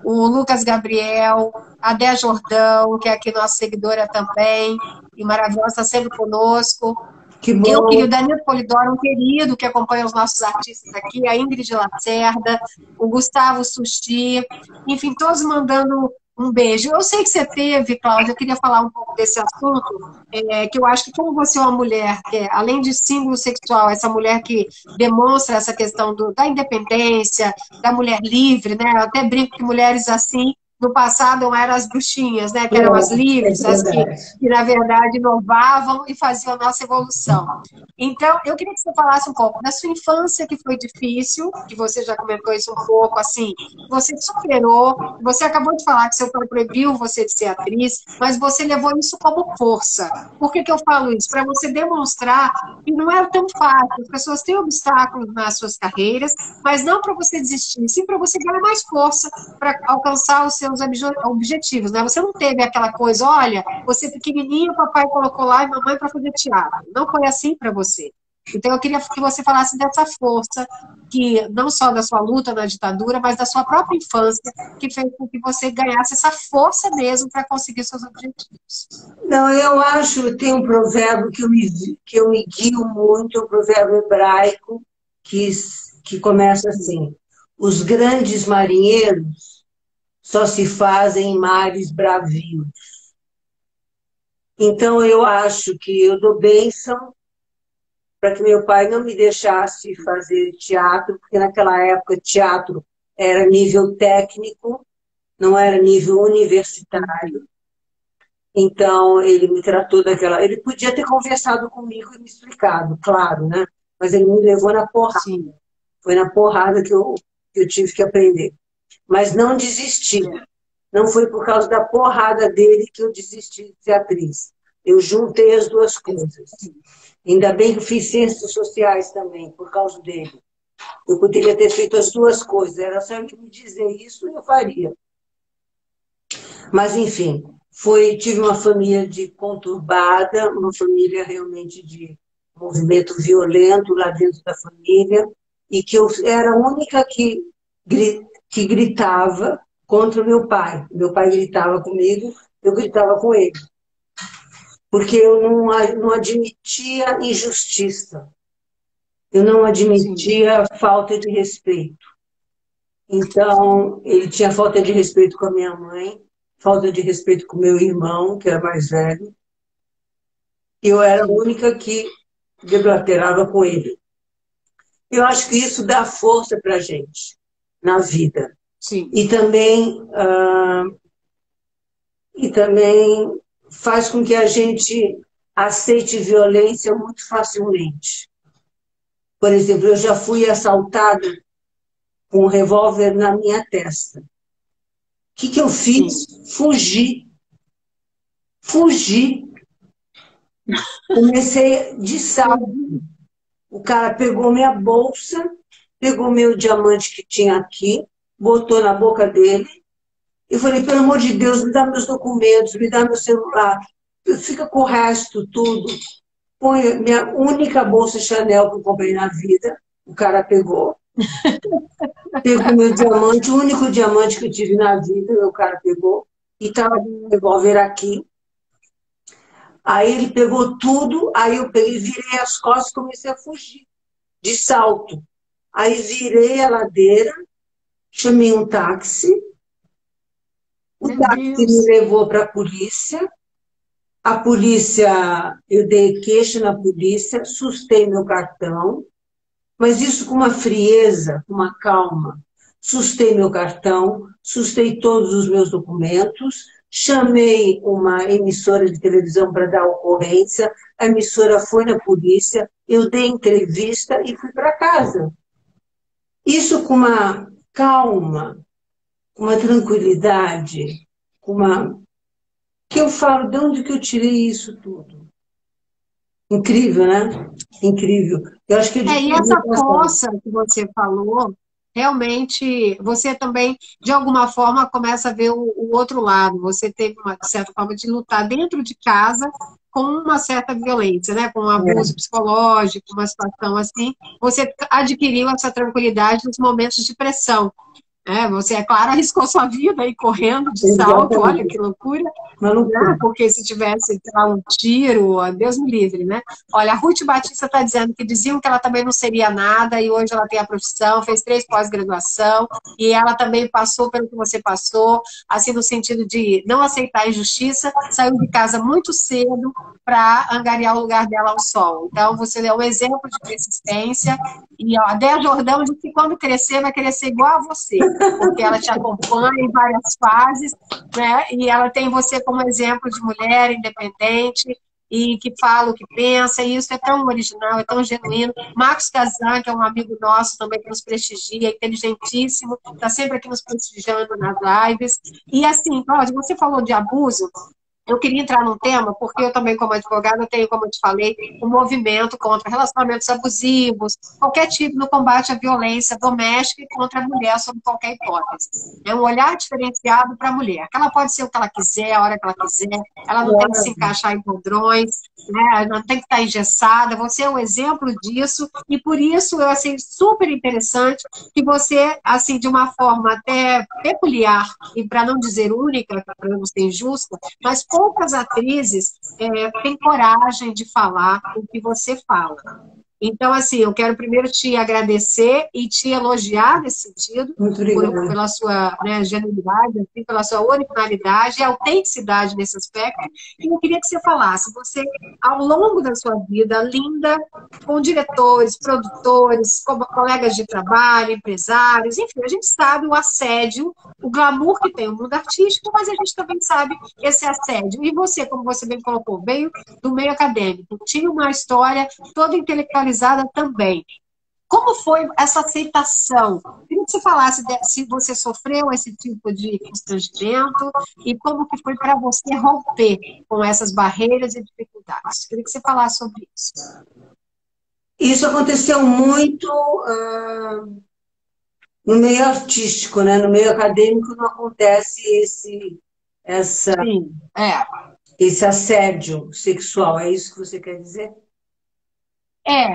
o Lucas Gabriel, a Dé Jordão, que é aqui nossa seguidora também, e maravilhosa, está sempre conosco. que bom. Eu queria o Danilo Polidoro, um querido que acompanha os nossos artistas aqui, a Ingrid Lacerda, o Gustavo Susti, enfim, todos mandando um beijo. Eu sei que você teve, Cláudia, eu queria falar um pouco desse assunto, que eu acho que como você é uma mulher, que além de símbolo sexual, essa mulher que demonstra essa questão da independência, da mulher livre, né? Eu até brinco que mulheres assim, no passado eram as bruxinhas, né? Que eram as livres, as que na verdade inovavam e faziam a nossa evolução. Então, eu queria que você falasse um pouco da sua infância, que foi difícil, que você já comentou isso um pouco, assim, você superou, você acabou de falar que seu pai proibiu você de ser atriz, mas você levou isso como força. Por que eu falo isso? Para você demonstrar que não é tão fácil, as pessoas têm obstáculos nas suas carreiras, mas não para você desistir, sim para você ganhar mais força para alcançar os seus objetivos, né? Você não teve aquela coisa, olha, você pequenininho, o papai colocou lá e mamãe para fazer teatro. Não foi assim para você. Então, eu queria que você falasse dessa força, que não só da sua luta na ditadura, mas da sua própria infância, que fez com que você ganhasse essa força mesmo para conseguir seus objetivos. Não, eu acho, tem um provérbio que eu me guio muito, um provérbio hebraico, que começa assim: os grandes marinheiros só se fazem em mares bravios. Então, eu acho que eu dou bênção para que meu pai não me deixasse fazer teatro, porque naquela época teatro era nível técnico, não era nível universitário. Então, ele me tratou daquela... Ele podia ter conversado comigo e me explicado, claro, né? Mas ele me levou na porrada. Sim. Foi na porrada que eu tive que aprender. Mas não desisti. Não foi por causa da porrada dele que eu desisti de ser atriz. Eu juntei as duas coisas. Ainda bem que eu fiz ciências sociais também, por causa dele. Eu poderia ter feito as duas coisas. Era só ele me dizer isso e eu faria. Mas, enfim, tive uma família conturbada, uma família realmente de movimento violento lá dentro da família, e que eu era a única que gritava contra o meu pai. Meu pai gritava comigo, eu gritava com ele. Porque eu não admitia injustiça. Eu não admitia falta de respeito. Então, ele tinha falta de respeito com a minha mãe, falta de respeito com meu irmão, que era mais velho. Eu era a única que debaterava com ele. Eu acho que isso dá força para a gente na vida. Sim. E também faz com que a gente aceite violência muito facilmente. Por exemplo, eu já fui assaltada com um revólver na minha testa. O que eu fiz? Sim. Fugi. Comecei de salto. O cara pegou minha bolsa, pegou meu diamante que tinha aqui, botou na boca dele. Eu falei, pelo amor de Deus, me dá meus documentos, me dá meu celular. Fica com o resto, tudo. Põe minha única bolsa Chanel que eu comprei na vida. O cara pegou. Pegou meu diamante, o único diamante que eu tive na vida, o cara pegou. E estava com o revólver aqui. Aí ele pegou tudo, aí eu peguei, virei as costas e comecei a fugir, de salto. Aí virei a ladeira, chamei um táxi, o táxi me levou para a polícia, eu dei queixa na polícia, sustei meu cartão, mas isso com uma frieza, com uma calma. Sustei meu cartão, sustei todos os meus documentos, chamei uma emissora de televisão para dar ocorrência, a emissora foi na polícia, eu dei entrevista e fui para casa. Isso com uma calma, com uma tranquilidade, com uma... que eu falo, de onde que eu tirei isso tudo? Incrível, né? Incrível. Eu acho que E essa força que você falou, realmente, você também, de alguma forma, começa a ver o outro lado. Você teve uma certa forma de lutar dentro de casa com uma certa violência, né? Com um abuso psicológico, uma situação assim. Você adquiriu essa tranquilidade nos momentos de pressão. Você, é claro, arriscou sua vida aí correndo de salto, olha que loucura, né? Porque se tivesse um tiro, Deus me livre, né? Olha, a Ruth Batista está dizendo que diziam que ela também não seria nada e hoje ela tem a profissão, fez 3 pós-graduação e ela também passou pelo que você passou, assim, no sentido de não aceitar a injustiça, saiu de casa muito cedo para angariar o lugar dela ao sol. Então, você é um exemplo de persistência e a Déa Jordão disse que quando crescer, vai querer ser igual a você, porque ela te acompanha em várias fases, né? E ela tem você como exemplo de mulher independente e que fala o que pensa, e isso é tão original, é tão genuíno. Marcos Kazan, que é um amigo nosso também que nos prestigia, inteligentíssimo, está sempre aqui nos prestigiando nas lives. E assim, Cláudia, você falou de abuso, eu queria entrar num tema, porque eu também, como advogada, tenho, como eu te falei, um movimento contra relacionamentos abusivos, qualquer tipo no combate à violência doméstica e contra a mulher, sob qualquer hipótese. É um olhar diferenciado para a mulher, que ela pode ser o que ela quiser, a hora que ela quiser, ela não tem que se encaixar em padrões, né? Não tem que estar engessada, você é um exemplo disso, e por isso eu achei super interessante que você, assim, de uma forma até peculiar, e para não dizer única, para não ser injusta, mas poucas atrizes têm coragem de falar o que você fala. Então, assim, eu quero primeiro te agradecer e te elogiar nesse sentido, pela sua, né, genuinidade, assim, pela sua originalidade e autenticidade nesse aspecto. E eu queria que você falasse, você, ao longo da sua vida, linda, com diretores, produtores, colegas de trabalho, empresários, enfim, a gente sabe o assédio, o glamour que tem o mundo artístico, mas a gente também sabe esse assédio. E você, como você bem colocou, veio do meio acadêmico, tinha uma história toda intelectualizada também. Como foi essa aceitação? Queria que você falasse se você sofreu esse tipo de constrangimento e como que foi para você romper com essas barreiras e dificuldades. Queria que você falasse sobre isso. Isso aconteceu muito no meio artístico, né? No meio acadêmico não acontece esse assédio sexual. É isso que você quer dizer?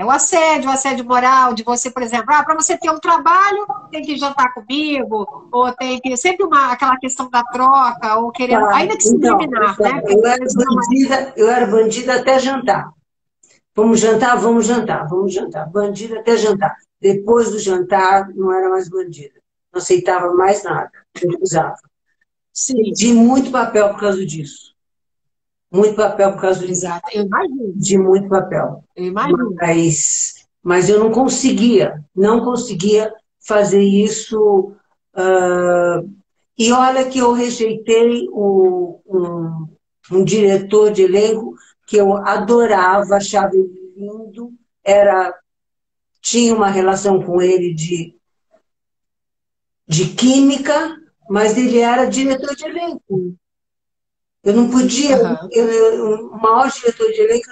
O assédio moral, de você, por exemplo, para você ter um trabalho, tem que jantar comigo, ou tem que. Sempre aquela questão da troca, ou querendo. Ainda que se eliminar, né? Eu era bandida até jantar. Vamos jantar, vamos jantar, vamos jantar. Bandida até jantar. Depois do jantar, não era mais bandida. Não aceitava mais nada. Eu usava. Sim. De muito papel por causa disso. Muito papel por causa disso. Exato, eu imagino. De muito papel. Eu imagino. Mas eu não conseguia fazer isso. E olha que eu rejeitei um diretor de elenco que eu adorava, achava ele lindo, tinha uma relação com ele de química, mas ele era diretor de elenco. Eu não podia, o maior diretor de elenco,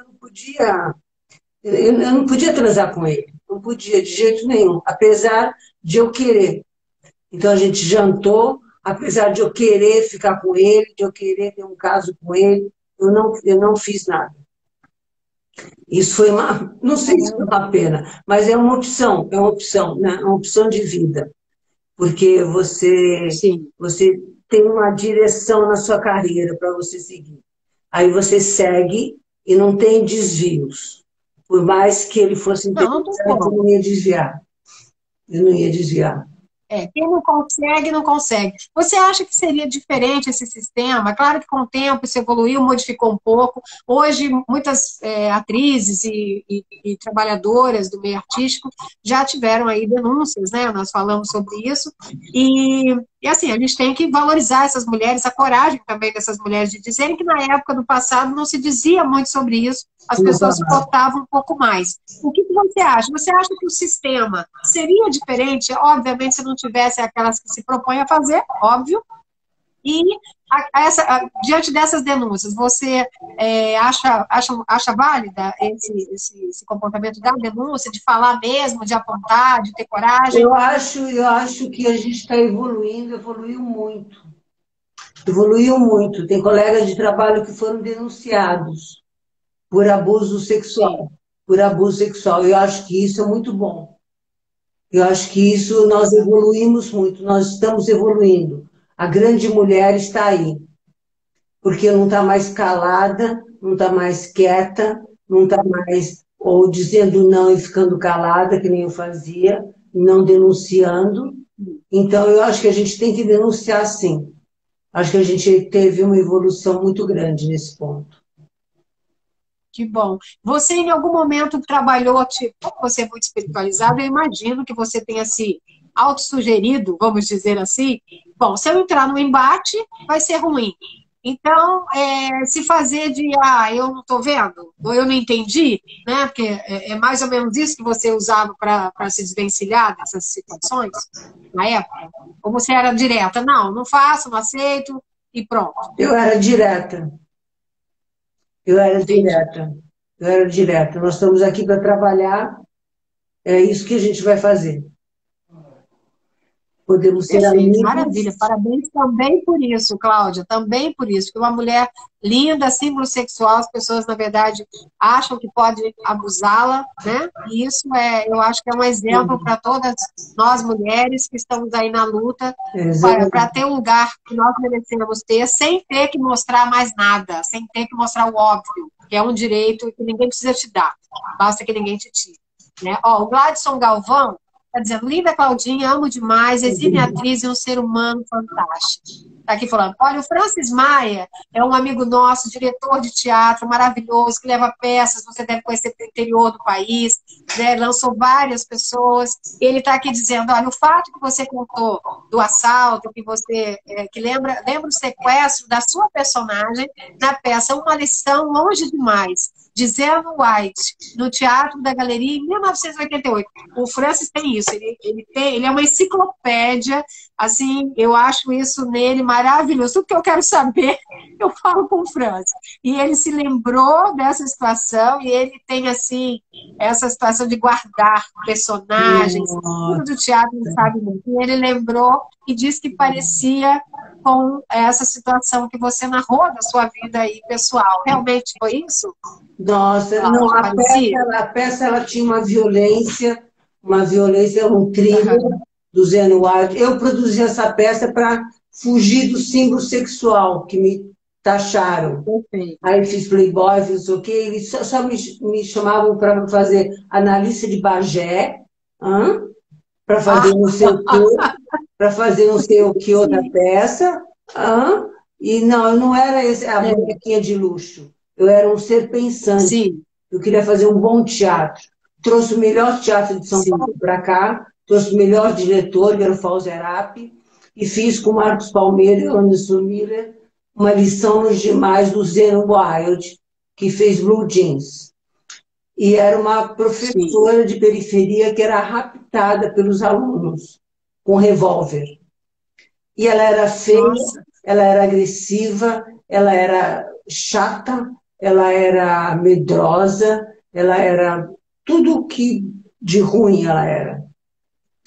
eu não podia transar com ele, não podia de jeito nenhum, apesar de eu querer. Então a gente jantou, apesar de eu querer ficar com ele, de eu querer ter um caso com ele, eu não fiz nada. Isso foi não sei se foi uma pena, mas é uma opção, né? Uma opção de vida. Porque você tem uma direção na sua carreira para você seguir. Aí você segue e não tem desvios. Por mais que ele fosse interessante, eu não ia desviar. Eu não ia desviar. Quem não consegue, não consegue. Você acha que seria diferente esse sistema? Claro que com o tempo isso evoluiu, modificou um pouco. Hoje, muitas atrizes e trabalhadoras do meio artístico já tiveram aí denúncias, né? Nós falamos sobre isso. E assim, a gente tem que valorizar essas mulheres, a coragem também dessas mulheres de dizerem que na época do passado não se dizia muito sobre isso, as pessoas cortavam um pouco mais. O que você acha? Você acha que o sistema seria diferente? Obviamente, se não tivesse aquelas que se propõem a fazer, óbvio. E diante dessas denúncias, você acha válida esse comportamento da denúncia, de falar mesmo, de apontar, de ter coragem? Eu acho que a gente está evoluindo, evoluiu muito. Evoluiu muito. Tem colegas de trabalho que foram denunciados por abuso sexual. Por abuso sexual. Eu acho que isso é muito bom. Eu acho que isso nós evoluímos muito, nós estamos evoluindo. A grande mulher está aí. Porque não está mais calada, não está mais quieta, não está mais ou dizendo não e ficando calada, que nem eu fazia, não denunciando. Então, eu acho que a gente tem que denunciar, sim. Acho que a gente teve uma evolução muito grande nesse ponto. Que bom. Você, em algum momento, trabalhou, como você é muito espiritualizado, eu imagino que você tenha se autossugerido, vamos dizer assim, bom, se eu entrar no embate, vai ser ruim. Então, se fazer de, eu não estou vendo, ou eu não entendi, né? Porque é mais ou menos isso que você usava para se desvencilhar dessas situações, na época? Ou você era direta? Não faço, não aceito, e pronto. Eu era direta. Eu era direta. Eu era direta. Nós estamos aqui para trabalhar, é isso que a gente vai fazer. Podemos ser amigos. Maravilha, parabéns também por isso, Cláudia, também por isso, que uma mulher linda, símbolo sexual, as pessoas, na verdade, acham que pode abusá-la, né? E isso eu acho que é um exemplo para todas nós mulheres que estamos aí na luta para ter um lugar que nós merecemos ter, sem ter que mostrar mais nada, sem ter que mostrar o óbvio, que é um direito que ninguém precisa te dar, basta que ninguém te tire. Né? O Gladson Galvão está dizendo, linda Claudinha, amo demais, exime atriz e um ser humano fantástico. Está aqui falando, olha, o Francis Maia é um amigo nosso, diretor de teatro maravilhoso, que leva peças, você deve conhecer do interior do país, né? Lançou várias pessoas. Ele está aqui dizendo, olha, o fato que você contou do assalto, que lembra o sequestro da sua personagem na peça Uma Lição Longe Demais, de Zeno White, no Teatro da Galeria, em 1988. O Francis tem isso, ele é uma enciclopédia, assim, eu acho isso nele maravilhoso. Tudo que eu quero saber, eu falo com o Francis. E ele se lembrou dessa situação, e ele tem, assim, essa situação de guardar personagens, tudo do teatro, não sabe muito. E ele lembrou e disse que parecia com essa situação que você narrou da sua vida aí pessoal. Realmente foi isso? Nossa, não, a peça ela tinha uma violência, um thriller do Zeno White. Eu produzi essa peça para fugir do símbolo sexual que me taxaram. Aí fiz Playboy, fiz o quê? Eles só me chamavam para fazer analista de Bagé, para fazer não sei o quê, para fazer não sei o que outra peça. E não, eu não era a bonequinha de luxo. Eu era um ser pensante. Sim. Eu queria fazer um bom teatro. Trouxe o melhor teatro de São Paulo para cá, trouxe o melhor diretor, que era o Falzerap, e fiz com Marcos Palmeira e Anderson Miller Uma Lição Longe Demais do Zeno Wild, que fez Blue Jeans. E era uma professora de periferia que era raptada pelos alunos com revólver. E ela era feia, ela era agressiva, ela era chata, ela era medrosa, ela era tudo que de ruim ela era.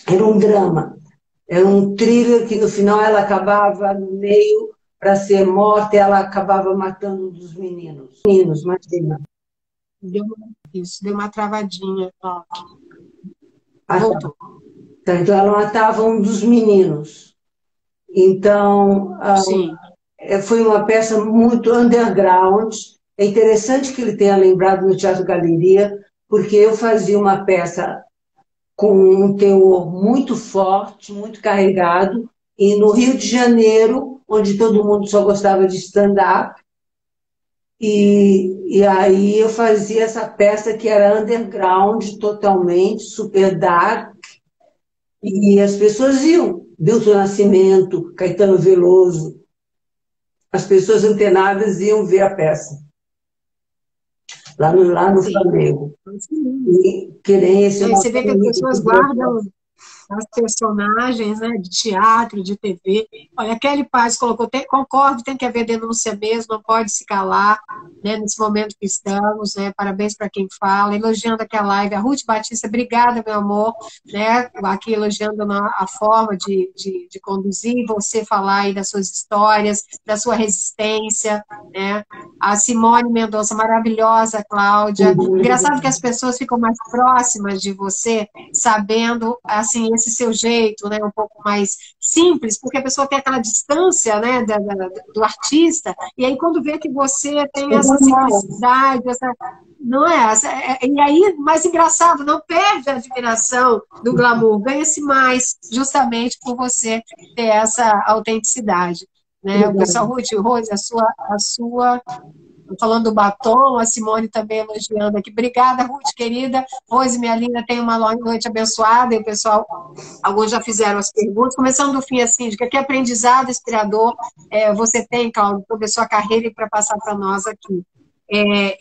Era um drama, era um thriller que no final ela acabava no meio para ser morta e ela acabava matando um dos meninos. Meninos, imagina. Deu uma travadinha. Voltou. Então ela matava um dos meninos. Então, foi uma peça muito underground. É interessante que ele tenha lembrado no Teatro Galeria, porque eu fazia uma peça com um teor muito forte, muito carregado, e no Rio de Janeiro, onde todo mundo só gostava de stand-up, e aí eu fazia essa peça que era underground totalmente, super dark, e as pessoas iam. Milton Nascimento, Caetano Veloso, as pessoas antenadas iam ver a peça, lá no Flamengo. E que nem esse Você nosso vê que as amigo pessoas que guardam as personagens, né, de teatro, de TV. Olha, Kelly Paz colocou, concordo, tem que haver denúncia mesmo, não pode se calar, né, nesse momento que estamos, né, parabéns para quem fala, elogiando aqui a live, a Ruth Batista, obrigada, meu amor, né, aqui elogiando a forma de conduzir, você falar aí das suas histórias, da sua resistência, né, a Simone Mendonça, maravilhosa, Cláudia, engraçado que as pessoas ficam mais próximas de você, sabendo, assim, esse seu jeito, né, um pouco mais simples, porque a pessoa tem aquela distância, né, do artista, e aí quando vê que você tem essa simplicidade, não é? E aí, mais engraçado, não perde a admiração do glamour, ganha-se mais, justamente por você ter essa autenticidade, né? O pessoal, Ruth, Rose, a sua falando do batom, a Simone também elogiando aqui. Obrigada, Ruth, querida. Rose, minha linda, tenha uma noite abençoada. E o pessoal, alguns já fizeram as perguntas. Começando do fim, assim, de que aprendizado inspirador você tem, Cláudio, sobre a sua carreira e para passar para nós aqui.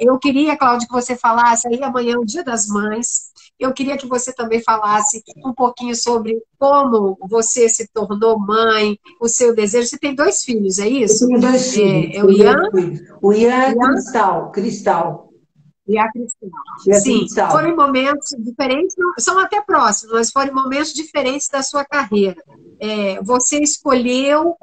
Eu queria, Cláudio, que você falasse aí amanhã, o Dia das Mães. Eu queria que você também falasse um pouquinho sobre como você se tornou mãe, o seu desejo. Você tem 2 filhos, é eu isso? tenho 2 filhos. O Ian O Ian é Cristal. e a Cristina. E a Sim, Cristal. foram momentos diferentes, são até próximos, mas foram momentos diferentes da sua carreira. Você escolheu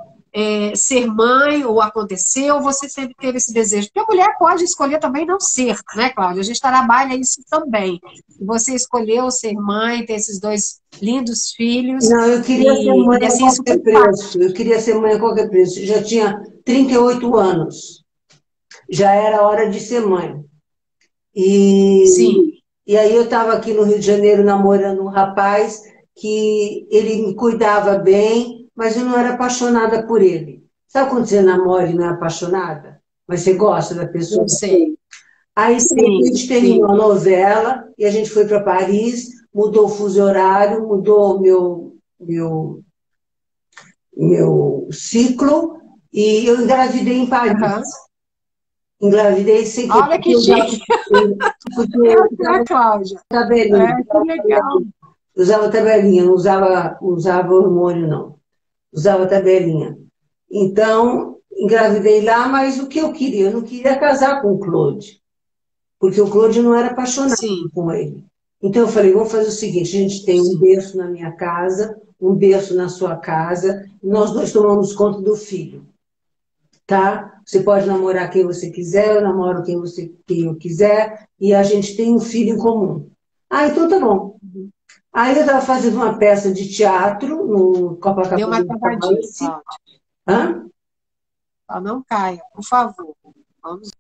ser mãe, ou aconteceu, ou você sempre teve esse desejo? Porque a mulher pode escolher também não ser, né, Cláudia? A gente trabalha isso também. Você escolheu ser mãe, ter esses 2 lindos filhos. Não, eu queria ser mãe e a assim, isso qualquer foi fácil. preço. Eu queria ser mãe a qualquer preço. Eu já tinha 38 anos. Já era hora de ser mãe. Sim. E aí eu estava aqui no Rio de Janeiro namorando um rapaz que ele me cuidava bem, mas eu não era apaixonada por ele. Sabe quando você namora e não é apaixonada? Mas você gosta da pessoa? Eu sei. Aí de repente, a gente terminou a novela e a gente foi para Paris, mudou o fuso horário, mudou meu ciclo e eu engravidei em Paris. Uhum. Engravidei sem que Olha que chique! Cláudia. Tabelinha. Que legal. Usava tabelinha, não usava hormônio, não. Usava tabelinha. Então, engravidei lá, mas o que eu queria? Eu não queria casar com o Claude, porque o Claude não era apaixonado com ele. Então, eu falei, vamos fazer o seguinte, a gente tem um berço na minha casa, um berço na sua casa, e nós 2 tomamos conta do filho. Tá? Você pode namorar quem você quiser, eu namoro quem eu quiser, e a gente tem um filho em comum. Ah, então tá bom. Aí eu estava fazendo uma peça de teatro no Copacabana. Deu uma travadinha. Hã? Não caia, por favor. Vamos.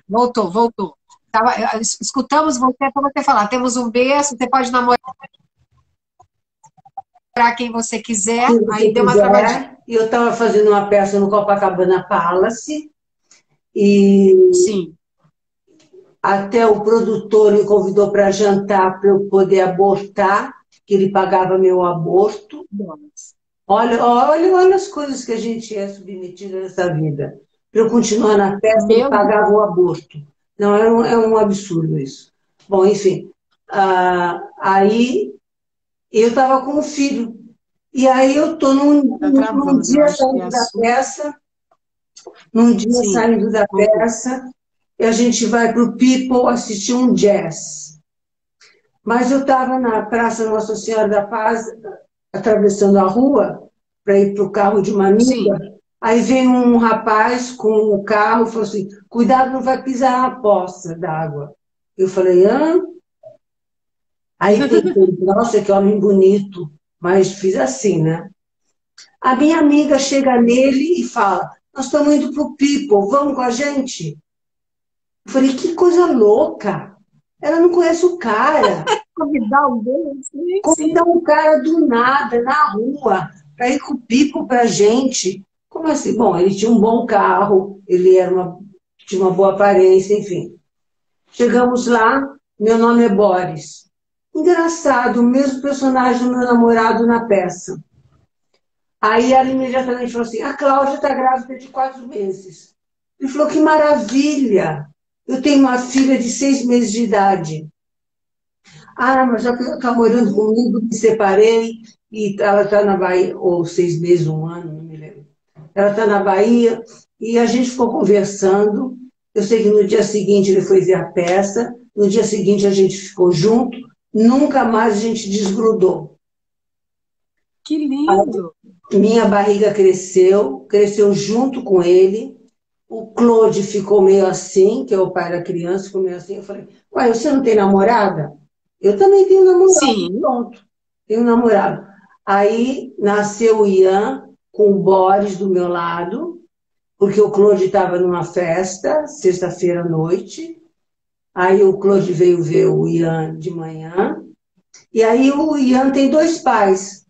Voltou. Escutamos você para você falar. Temos um berço, você pode namorar quem você quiser. Aí deu uma travadinha. E eu estava fazendo uma peça no Copacabana Palace. E sim, até o produtor me convidou para jantar para eu poder abortar, que ele pagava meu aborto. Olha as coisas que a gente é submetida nessa vida. Para eu continuar na peça, ele pagava o aborto. Não, é um absurdo isso. Bom, enfim. Aí eu estava com o filho. E aí eu estou num dia saindo da peça, e a gente vai para o People assistir um jazz. Mas eu estava na Praça Nossa Senhora da Paz, atravessando a rua, para ir para o carro de uma amiga. Aí vem um rapaz com o carro e falou assim, cuidado, não vai pisar na poça d'água. Eu falei, hã? Aí pensei, nossa, que homem bonito. Mas fiz assim, né? A minha amiga chega nele e fala, nós estamos indo para o People, vamos com a gente? Eu falei, que coisa louca. Ela não conhece o cara. Convidar alguém, sim, Convidar um cara do nada, na rua, para ir com o pico para a gente. Como assim? Bom, ele tinha um bom carro, tinha uma boa aparência, enfim. Chegamos lá, meu nome é Boris. Engraçado, o mesmo personagem do meu namorado na peça. Aí ela imediatamente falou assim, a Cláudia está grávida de 4 meses. Ele falou, que maravilha! Eu tenho uma filha de 6 meses de idade. Ah, mas já que ela está morando comigo, me separei, e ela está na Bahia, ou 6 meses, um ano, não me lembro. Ela está na Bahia, e a gente ficou conversando. Eu sei que no dia seguinte ele foi ver a peça, no dia seguinte a gente ficou junto, nunca mais a gente desgrudou. Que lindo! Minha barriga cresceu junto com ele. O Claude ficou meio assim, que é o pai da criança, ficou meio assim. Eu falei, uai, você não tem namorada? Eu também tenho namorado, Sim. pronto. Tenho namorado. Aí nasceu o Ian, com o Boris do meu lado, porque o Claude estava numa festa, sexta-feira à noite. Aí o Claude veio ver o Ian de manhã. E aí o Ian tem 2 pais.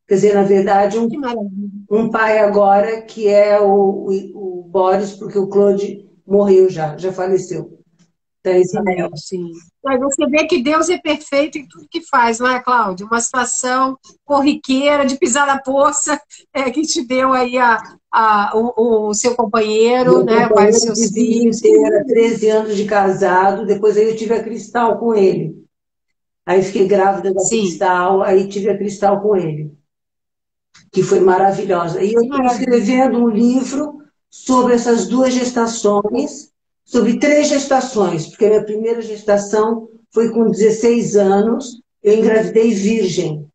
Quer dizer, na verdade, Que maravilha. um pai agora que é o Boris, porque o Claude morreu já faleceu. Está em Israel. Sim. Mas você vê que Deus é perfeito em tudo que faz, não é, Cláudia? Uma situação corriqueira, de pisar na poça, que te deu aí o seu companheiro, Meu né, o pai dos companheiro seus de vida filhos. inteira, 13 anos de casado, depois aí eu tive a Cristal com ele. Aí fiquei grávida da Sim, Cristal, aí tive a Cristal com ele, que foi maravilhosa. E eu que estou maravilha. escrevendo um livro sobre essas 2 gestações, sobre 3 gestações, porque a minha primeira gestação foi com 16 anos, eu engravidei virgem.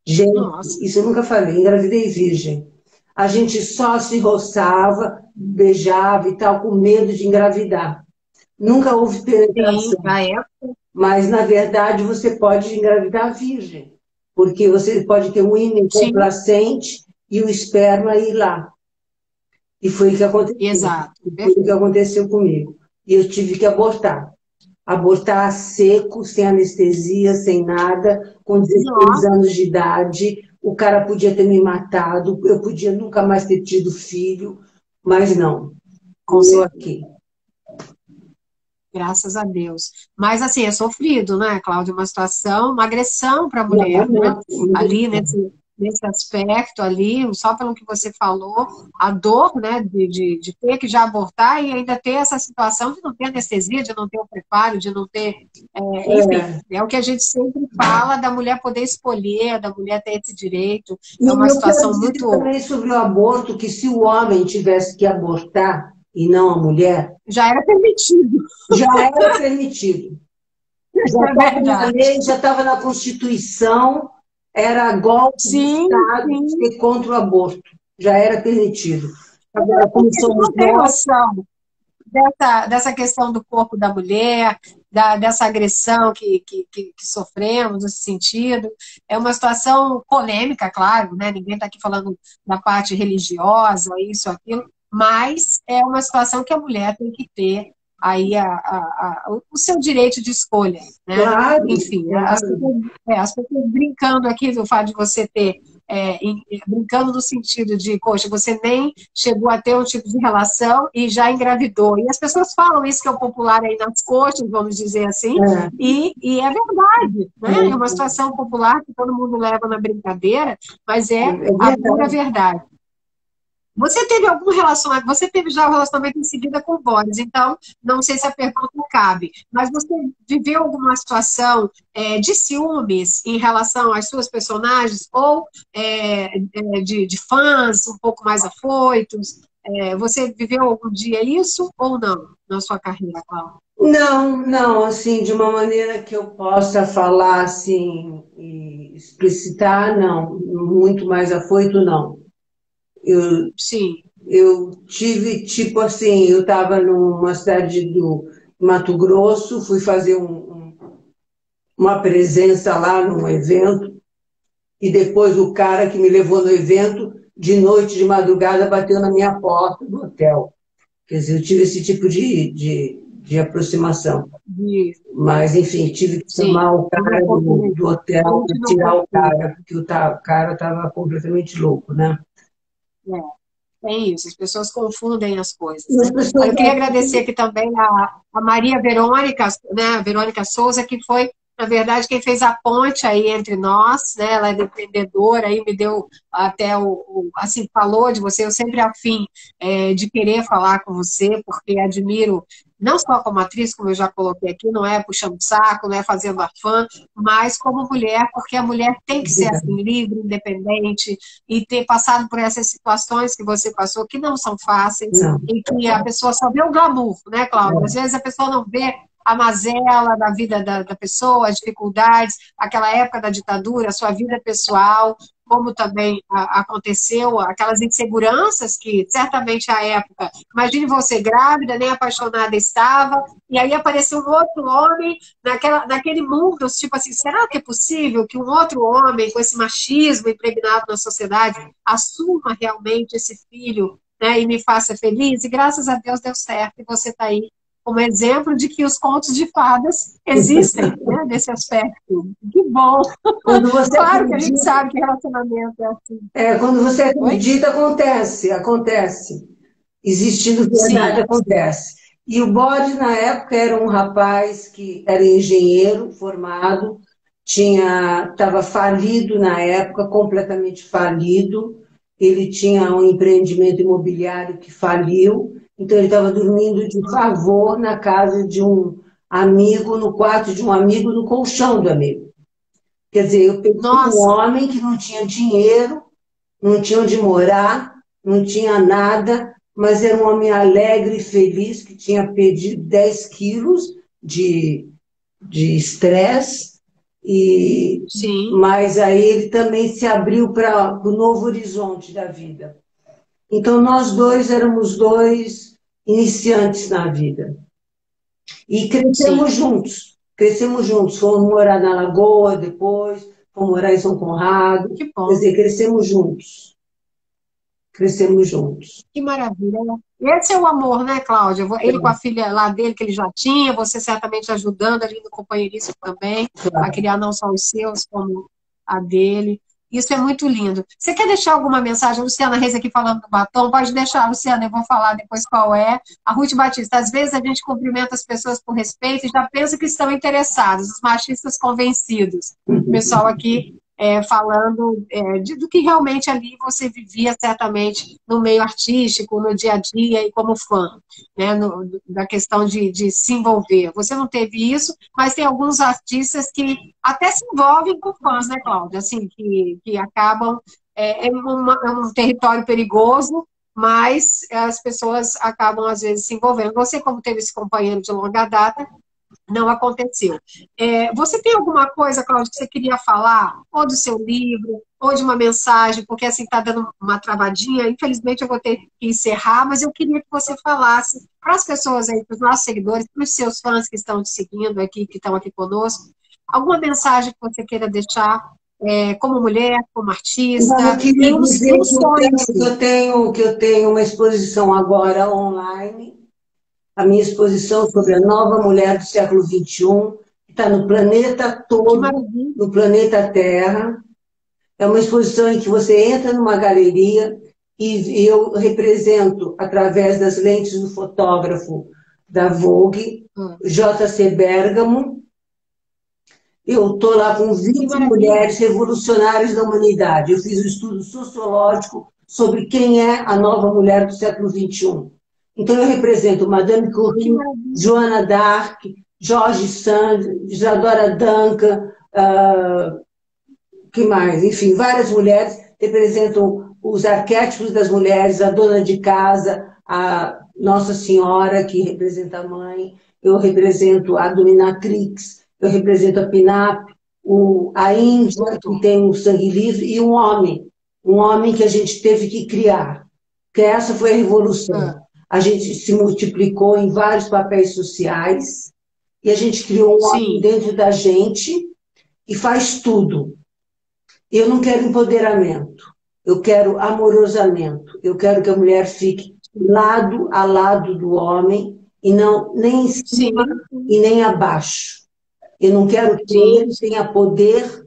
Gente, Nossa, isso eu nunca falei, engravidei virgem. A gente só se roçava, beijava e tal, com medo de engravidar. Nunca houve sim, penetração. na época, Mas, na verdade, você pode engravidar virgem, porque você pode ter um ímã sim, complacente e o esperma ir lá. E foi o que aconteceu. exato, E foi o que perfeito. aconteceu comigo. E eu tive que abortar. Abortar a seco, sem anestesia, sem nada, com 16 Nossa, anos de idade. O cara podia ter me matado, eu podia nunca mais ter tido filho, mas não. com Eu certeza, aqui. graças a Deus. Mas, assim, é sofrido, né, Cláudia? Uma situação, uma agressão para a Não, mulher, né? não, Ali não. nesse aspecto ali, só pelo que você falou, a dor, né, de ter que já abortar e ainda ter essa situação de não ter anestesia, de não ter o preparo, de não ter, enfim, É. é o que a gente sempre fala da mulher poder escolher, da mulher ter esse direito, é E uma eu quero situação dizer muito, também sobre o aborto, que se o homem tivesse que abortar e não a mulher, já era permitido, já era permitido. Já é estava na verdade. lei, já estava na Constituição, era golpe de Sim, Estado sim. ser contra o aborto, já era permitido. É Agora, como porque você somos não tem nós, noção dessa questão do corpo da mulher, dessa agressão que sofremos nesse sentido. É uma situação polêmica, claro, né? Ninguém está aqui falando da parte religiosa, isso, aquilo, mas é uma situação que a mulher tem que ter aí o seu direito de escolha, né? claro, Enfim, claro. as pessoas brincando aqui do fato de você ter brincando no sentido de, poxa, você nem chegou a ter um tipo de relação e já engravidou. E as pessoas falam isso que é o popular aí nas coxas, vamos dizer assim, É, e é verdade, né? É uma é, situação popular que todo mundo leva na brincadeira, mas é é a pura verdade. verdade. Você teve algum relacionamento, você teve já um relacionamento em seguida com o Boris, então não sei se a pergunta cabe, mas você viveu alguma situação de ciúmes em relação às suas personagens ou de fãs um pouco mais afoitos? Você viveu algum dia isso ou não na sua carreira, Cláudia? Não, não, assim, de uma maneira que eu possa falar assim e explicitar, não, muito mais afoito, não. Eu, Sim, eu tive, tipo assim, eu estava numa cidade do Mato Grosso, fui fazer uma presença lá num evento, e depois o cara que me levou no evento, de noite, de madrugada, bateu na minha porta do hotel. Quer dizer, eu tive esse tipo de aproximação. Isso. Mas, enfim, tive que Sim. chamar o cara do hotel Gente, para não tirar o confia. cara, porque o cara estava completamente louco, né? É, tem isso, as pessoas confundem as coisas, E as né? Olha, pessoas eu queria agradecer aqui também a Maria Verônica, né, a Verônica Souza, que foi, na verdade, quem fez a ponte aí entre nós, né? Ela é empreendedora, aí me deu até assim, falou de você, eu sempre afim de querer falar com você, porque admiro, não só como atriz, como eu já coloquei aqui, não é puxando saco, não é fazendo afã, mas como mulher, porque a mulher tem que ser assim, livre, independente, e ter passado por essas situações que você passou, que não são fáceis, não. e que a pessoa só vê o glamour, né, Cláudia? Às vezes a pessoa não vê a mazela da vida da pessoa, as dificuldades, aquela época da ditadura, a sua vida pessoal, como também aconteceu, aquelas inseguranças que certamente à época, imagine você grávida, nem apaixonada estava, e aí apareceu um outro homem naquele mundo, tipo assim, será que é possível que um outro homem com esse machismo impregnado na sociedade assuma realmente esse filho, né, e me faça feliz? E graças a Deus deu certo, e você está aí como exemplo de que os contos de fadas existem, né, nesse aspecto. Que bom! Quando você Claro que a gente acredita, sabe que relacionamento é assim. quando você Oi? acredita, acontece. Existindo verdade, Sim, sim. acontece. E o Bode, na época, era um rapaz que era engenheiro formado, estava falido na época, completamente falido. Ele tinha um empreendimento imobiliário que faliu, então ele estava dormindo de favor na casa de um amigo, no quarto de um amigo, no colchão do amigo. Quer dizer, eu peguei um Nossa, homem que não tinha dinheiro, não tinha onde morar, não tinha nada, mas era um homem alegre e feliz, que tinha perdido 10 quilos de estresse, sim, mas aí ele também se abriu para o novo horizonte da vida. Então, nós dois éramos dois iniciantes na vida. E sim. crescemos juntos, fomos morar na Lagoa depois, fomos morar em São Conrado, Que quer bom. dizer, crescemos juntos. Que maravilha, né? Esse é o amor, né, Cláudia? Ele com a filha lá dele, que ele já tinha, você certamente ajudando ali no companheirismo também, a criar não só os seus, como a dele. Isso é muito lindo. Você quer deixar alguma mensagem? A Luciana Reis aqui falando do batom. Pode deixar, Luciana, eu vou falar depois qual é. A Ruth Batista, às vezes a gente cumprimenta as pessoas por respeito e já pensa que estão interessados, os machistas convencidos. O pessoal aqui falando do que realmente ali você vivia certamente no meio artístico, no dia a dia e como fã, né, da questão de se envolver. Você não teve isso, mas tem alguns artistas que até se envolvem com fãs, né, Cláudia? Assim, que acabam, é um território perigoso, mas as pessoas acabam, às vezes, se envolvendo. Você, como teve esse companheiro de longa data, não aconteceu. Você tem alguma coisa, Cláudia, que você queria falar? Ou do seu livro, ou de uma mensagem, porque assim está dando uma travadinha. Infelizmente eu vou ter que encerrar, mas eu queria que você falasse para as pessoas aí, para os nossos seguidores, para os seus fãs que estão te seguindo aqui, que estão aqui conosco, alguma mensagem que você queira deixar como mulher, como Não, eu artista, queria e um dizer sonho seu. que eu tenho uma exposição agora online, a minha exposição sobre a nova mulher do século XXI, que está no planeta Que todo, maravilha. no planeta Terra. É uma exposição em que você entra numa galeria e eu represento, através das lentes do fotógrafo da Vogue, Hum, J.C. Bergamo. Eu estou lá com Que 20 maravilha. mulheres revolucionárias da humanidade. Eu fiz um estudo sociológico sobre quem é a nova mulher do século XXI. Então, eu represento Madame Que Curie, maravilha. Joana d'Arc, George Sand, Isadora Duncan, que mais? Enfim, várias mulheres representam os arquétipos das mulheres, a dona de casa, a Nossa Senhora, que representa a mãe, eu represento a dominatrix, eu represento a Pinap, a Índia, que Tudo. tem um sangue livre, e um homem que a gente teve que criar, que essa foi a revolução. Ah, A gente se multiplicou em vários papéis sociais, e a gente criou um homem sim. dentro da gente e faz tudo. Eu não quero empoderamento, eu quero amorosamento, eu quero que a mulher fique lado a lado do homem e não nem em cima e nem abaixo. Eu não quero que ele tenha poder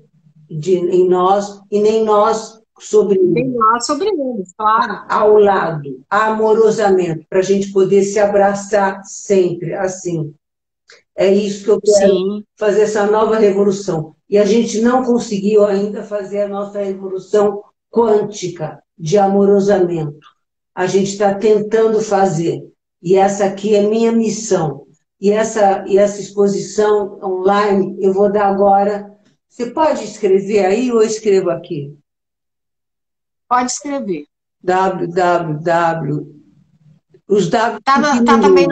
em nós e nem nós sobre ele. Nem nós sobre eles, claro. Ao lado, amorosamente, para a gente poder se abraçar sempre, assim. É isso que eu quero fazer, essa nova revolução. E a gente não conseguiu ainda fazer a nossa revolução quântica de amorosamento. A gente está tentando fazer. E essa aqui é minha missão. E essa exposição online eu vou dar agora. Você pode escrever aí ou eu escrevo aqui? Pode escrever. www. Os W tá também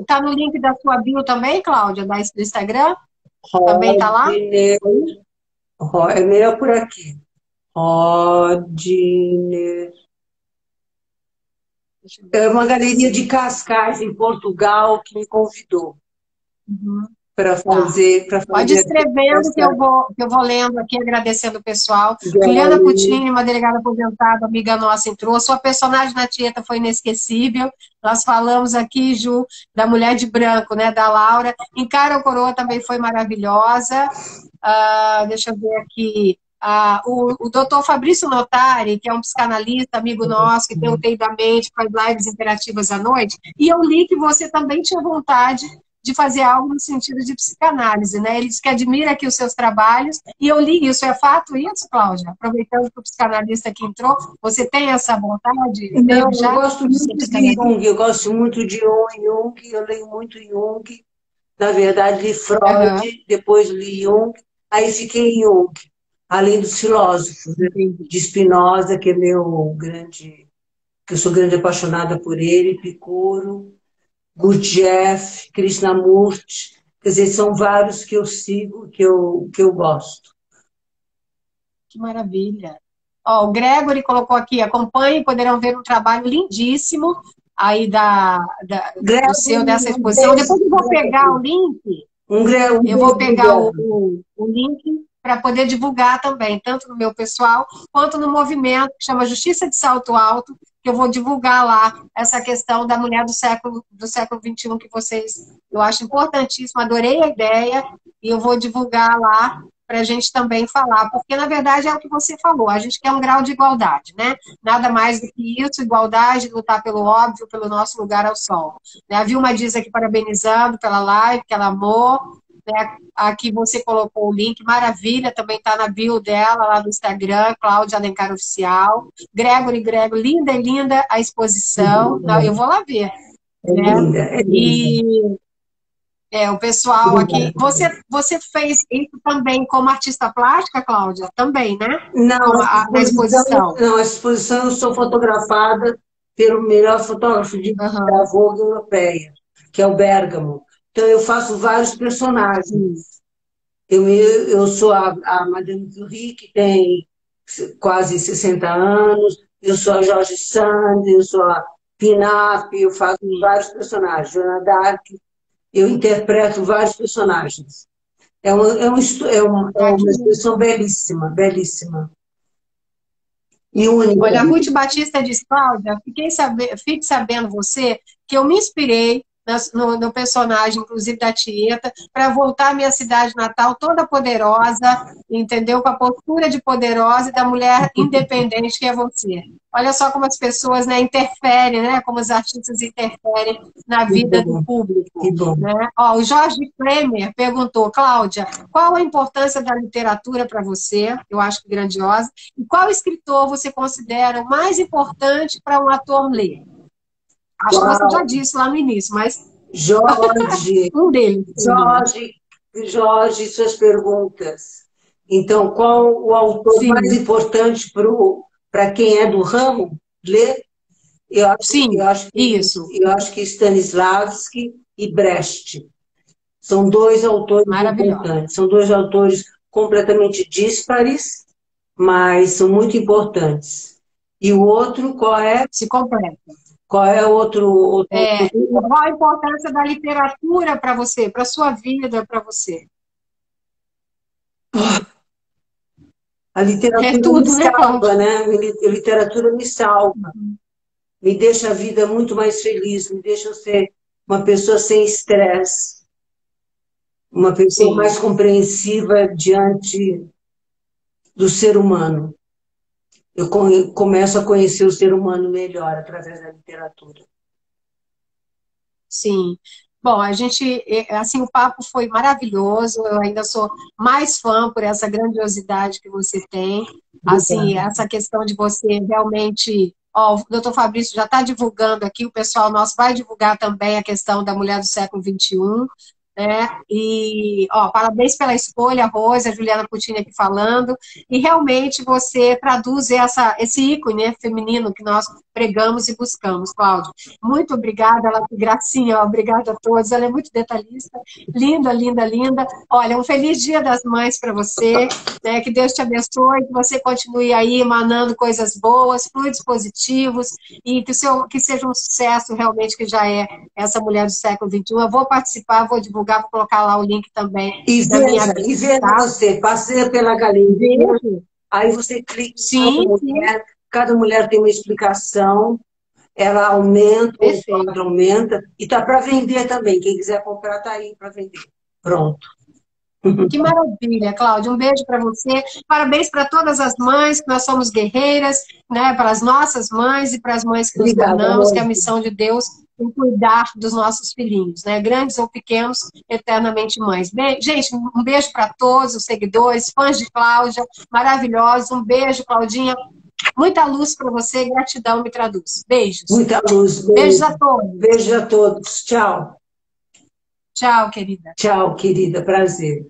tá no link da sua bio também, Cláudia, do Instagram? Também tá lá? É melhor por aqui. Rodner. É uma galeria de Cascais, em Portugal, que me convidou para fazer. Pode ir escrevendo que eu vou lendo aqui, agradecendo o pessoal. Juliana Coutinho, uma delegada aposentada, amiga nossa, entrou. Sua personagem na Tieta foi inesquecível. Nós falamos aqui, Ju, da Mulher de Branco, né, da Laura. Encara o Coroa também foi maravilhosa. Deixa eu ver aqui. O doutor Fabrício Notari, que é um psicanalista, amigo nosso, que tem o TEI da Mente, faz lives interativas à noite, e eu li que você também tinha vontade de fazer algo no sentido de psicanálise, né? Ele diz que admira aqui os seus trabalhos, e eu li isso. É fato isso, Cláudia? Aproveitando que o psicanalista que entrou, você tem essa vontade? Não, eu gosto muito de Jung, eu gosto muito de Jung, eu leio muito Jung, na verdade li Freud, depois li Jung, aí fiquei em Jung, além dos filósofos, né? De Spinoza, que é meu grande, que eu sou grande apaixonada por ele, Epicuro, Gurdjieff, Krishnamurti, quer dizer, são vários que eu sigo, que eu gosto. Que maravilha. O Gregory colocou aqui, acompanhem, poderão ver um trabalho lindíssimo aí do seu, dessa exposição. Depois eu vou pegar o link, eu vou pegar o link para poder divulgar também, tanto no meu pessoal, quanto no movimento que chama Justiça de Salto Alto, que eu vou divulgar lá essa questão da mulher do século XXI, que eu acho importantíssimo, adorei a ideia, e eu vou divulgar lá para a gente também falar, porque na verdade é o que você falou, a gente quer um grau de igualdade, né? Nada mais do que isso, igualdade, lutar pelo óbvio, pelo nosso lugar ao sol. A Vilma diz aqui parabenizando pela live, que ela amou, né? Aqui você colocou o link, maravilha, também está na bio dela, lá no Instagram, Cláudia Alencar Oficial. Gregory, linda a exposição. Não, eu vou lá ver. Né? E o pessoal aqui. Você fez isso também como artista plástica, Cláudia? Também, né? Não, na exposição. Não, a exposição eu sou fotografada pelo melhor fotógrafo da Vogue europeia, que é o Bergamo. Então, eu faço vários personagens. Eu sou a Madame Curie, que tem quase 60 anos. Eu sou a Jorge Sand, eu sou a Pinap, eu faço vários personagens. Joana d'Arc, eu interpreto vários personagens. É uma exposição belíssima, belíssima. E única. Olha, a Ruth Batista diz, Cláudia, fique sabendo você que eu me inspirei no personagem, inclusive da Tieta, para voltar à minha cidade natal toda poderosa, entendeu? Com a postura de poderosa e da mulher independente que é você. Olha só como as pessoas, né, interferem, né? Como os artistas interferem na vida do público. Né? O Jorge Kremer perguntou, Cláudia, qual a importância da literatura para você? Eu acho que grandiosa. E qual escritor você considera o mais importante para um ator ler? Acho que você já disse lá no início, mas... Jorge, um deles. Jorge, suas perguntas. Então, qual o autor mais importante para quem é do ramo ler? Eu acho que Stanislavski e Brecht. São dois autores importantes. São dois autores completamente díspares, mas são muito importantes. E o outro, qual é? Se completa. Qual é o outro? Qual a importância da literatura para você, para a sua vida, para você? A literatura me salva, né? A literatura me salva. Me deixa a vida muito mais feliz, me deixa ser uma pessoa sem estresse, uma pessoa Sim. mais compreensiva diante do ser humano. Eu começo a conhecer o ser humano melhor através da literatura. Sim. Bom, a gente, assim, o papo foi maravilhoso. Eu ainda sou mais fã por essa grandiosidade que você tem. Assim, Obrigada. essa questão de você realmente. Ó, o doutor Fabrício já está divulgando aqui, o pessoal nosso vai divulgar também a questão da mulher do século XXI, né? E, ó, parabéns pela escolha, Rose, a Juliana Puccini aqui falando. E realmente você traduz esse ícone, né, feminino que nós pregamos e buscamos, Cláudio. Muito obrigada, Gracinha, obrigada a todos. Ela é muito detalhista, linda, linda, linda. Olha, um feliz Dia das Mães para você, né? Que Deus te abençoe, que você continue aí emanando coisas boas, fluidos positivos e que seja um sucesso realmente que já é essa mulher do século XXI. Eu vou participar, vou divulgar, vou colocar lá o link também da minha E bio, veja tá? você, passeia pela galeria, Beijo. aí você clica Sim, sim, cada mulher tem uma explicação, ela aumenta, o perfeito. quadro aumenta, e está para vender também. Quem quiser comprar, está aí para vender. Pronto. Que maravilha, Cláudia. Um beijo para você. Parabéns para todas as mães, que nós somos guerreiras, né? Para as nossas mães e para as mães que nos Obrigada, tornamos, que é a Rose. missão de Deus em cuidar dos nossos filhinhos, né? Grandes ou pequenos, eternamente mães. Gente, um beijo para todos os seguidores, fãs de Cláudia, maravilhosos. Um beijo, Claudinha. Muita luz para você. Gratidão me traduz. Beijos. Muita luz. Beijos Beijo. a todos. Beijo a todos. Tchau. Tchau, querida. Tchau, querida. Prazer.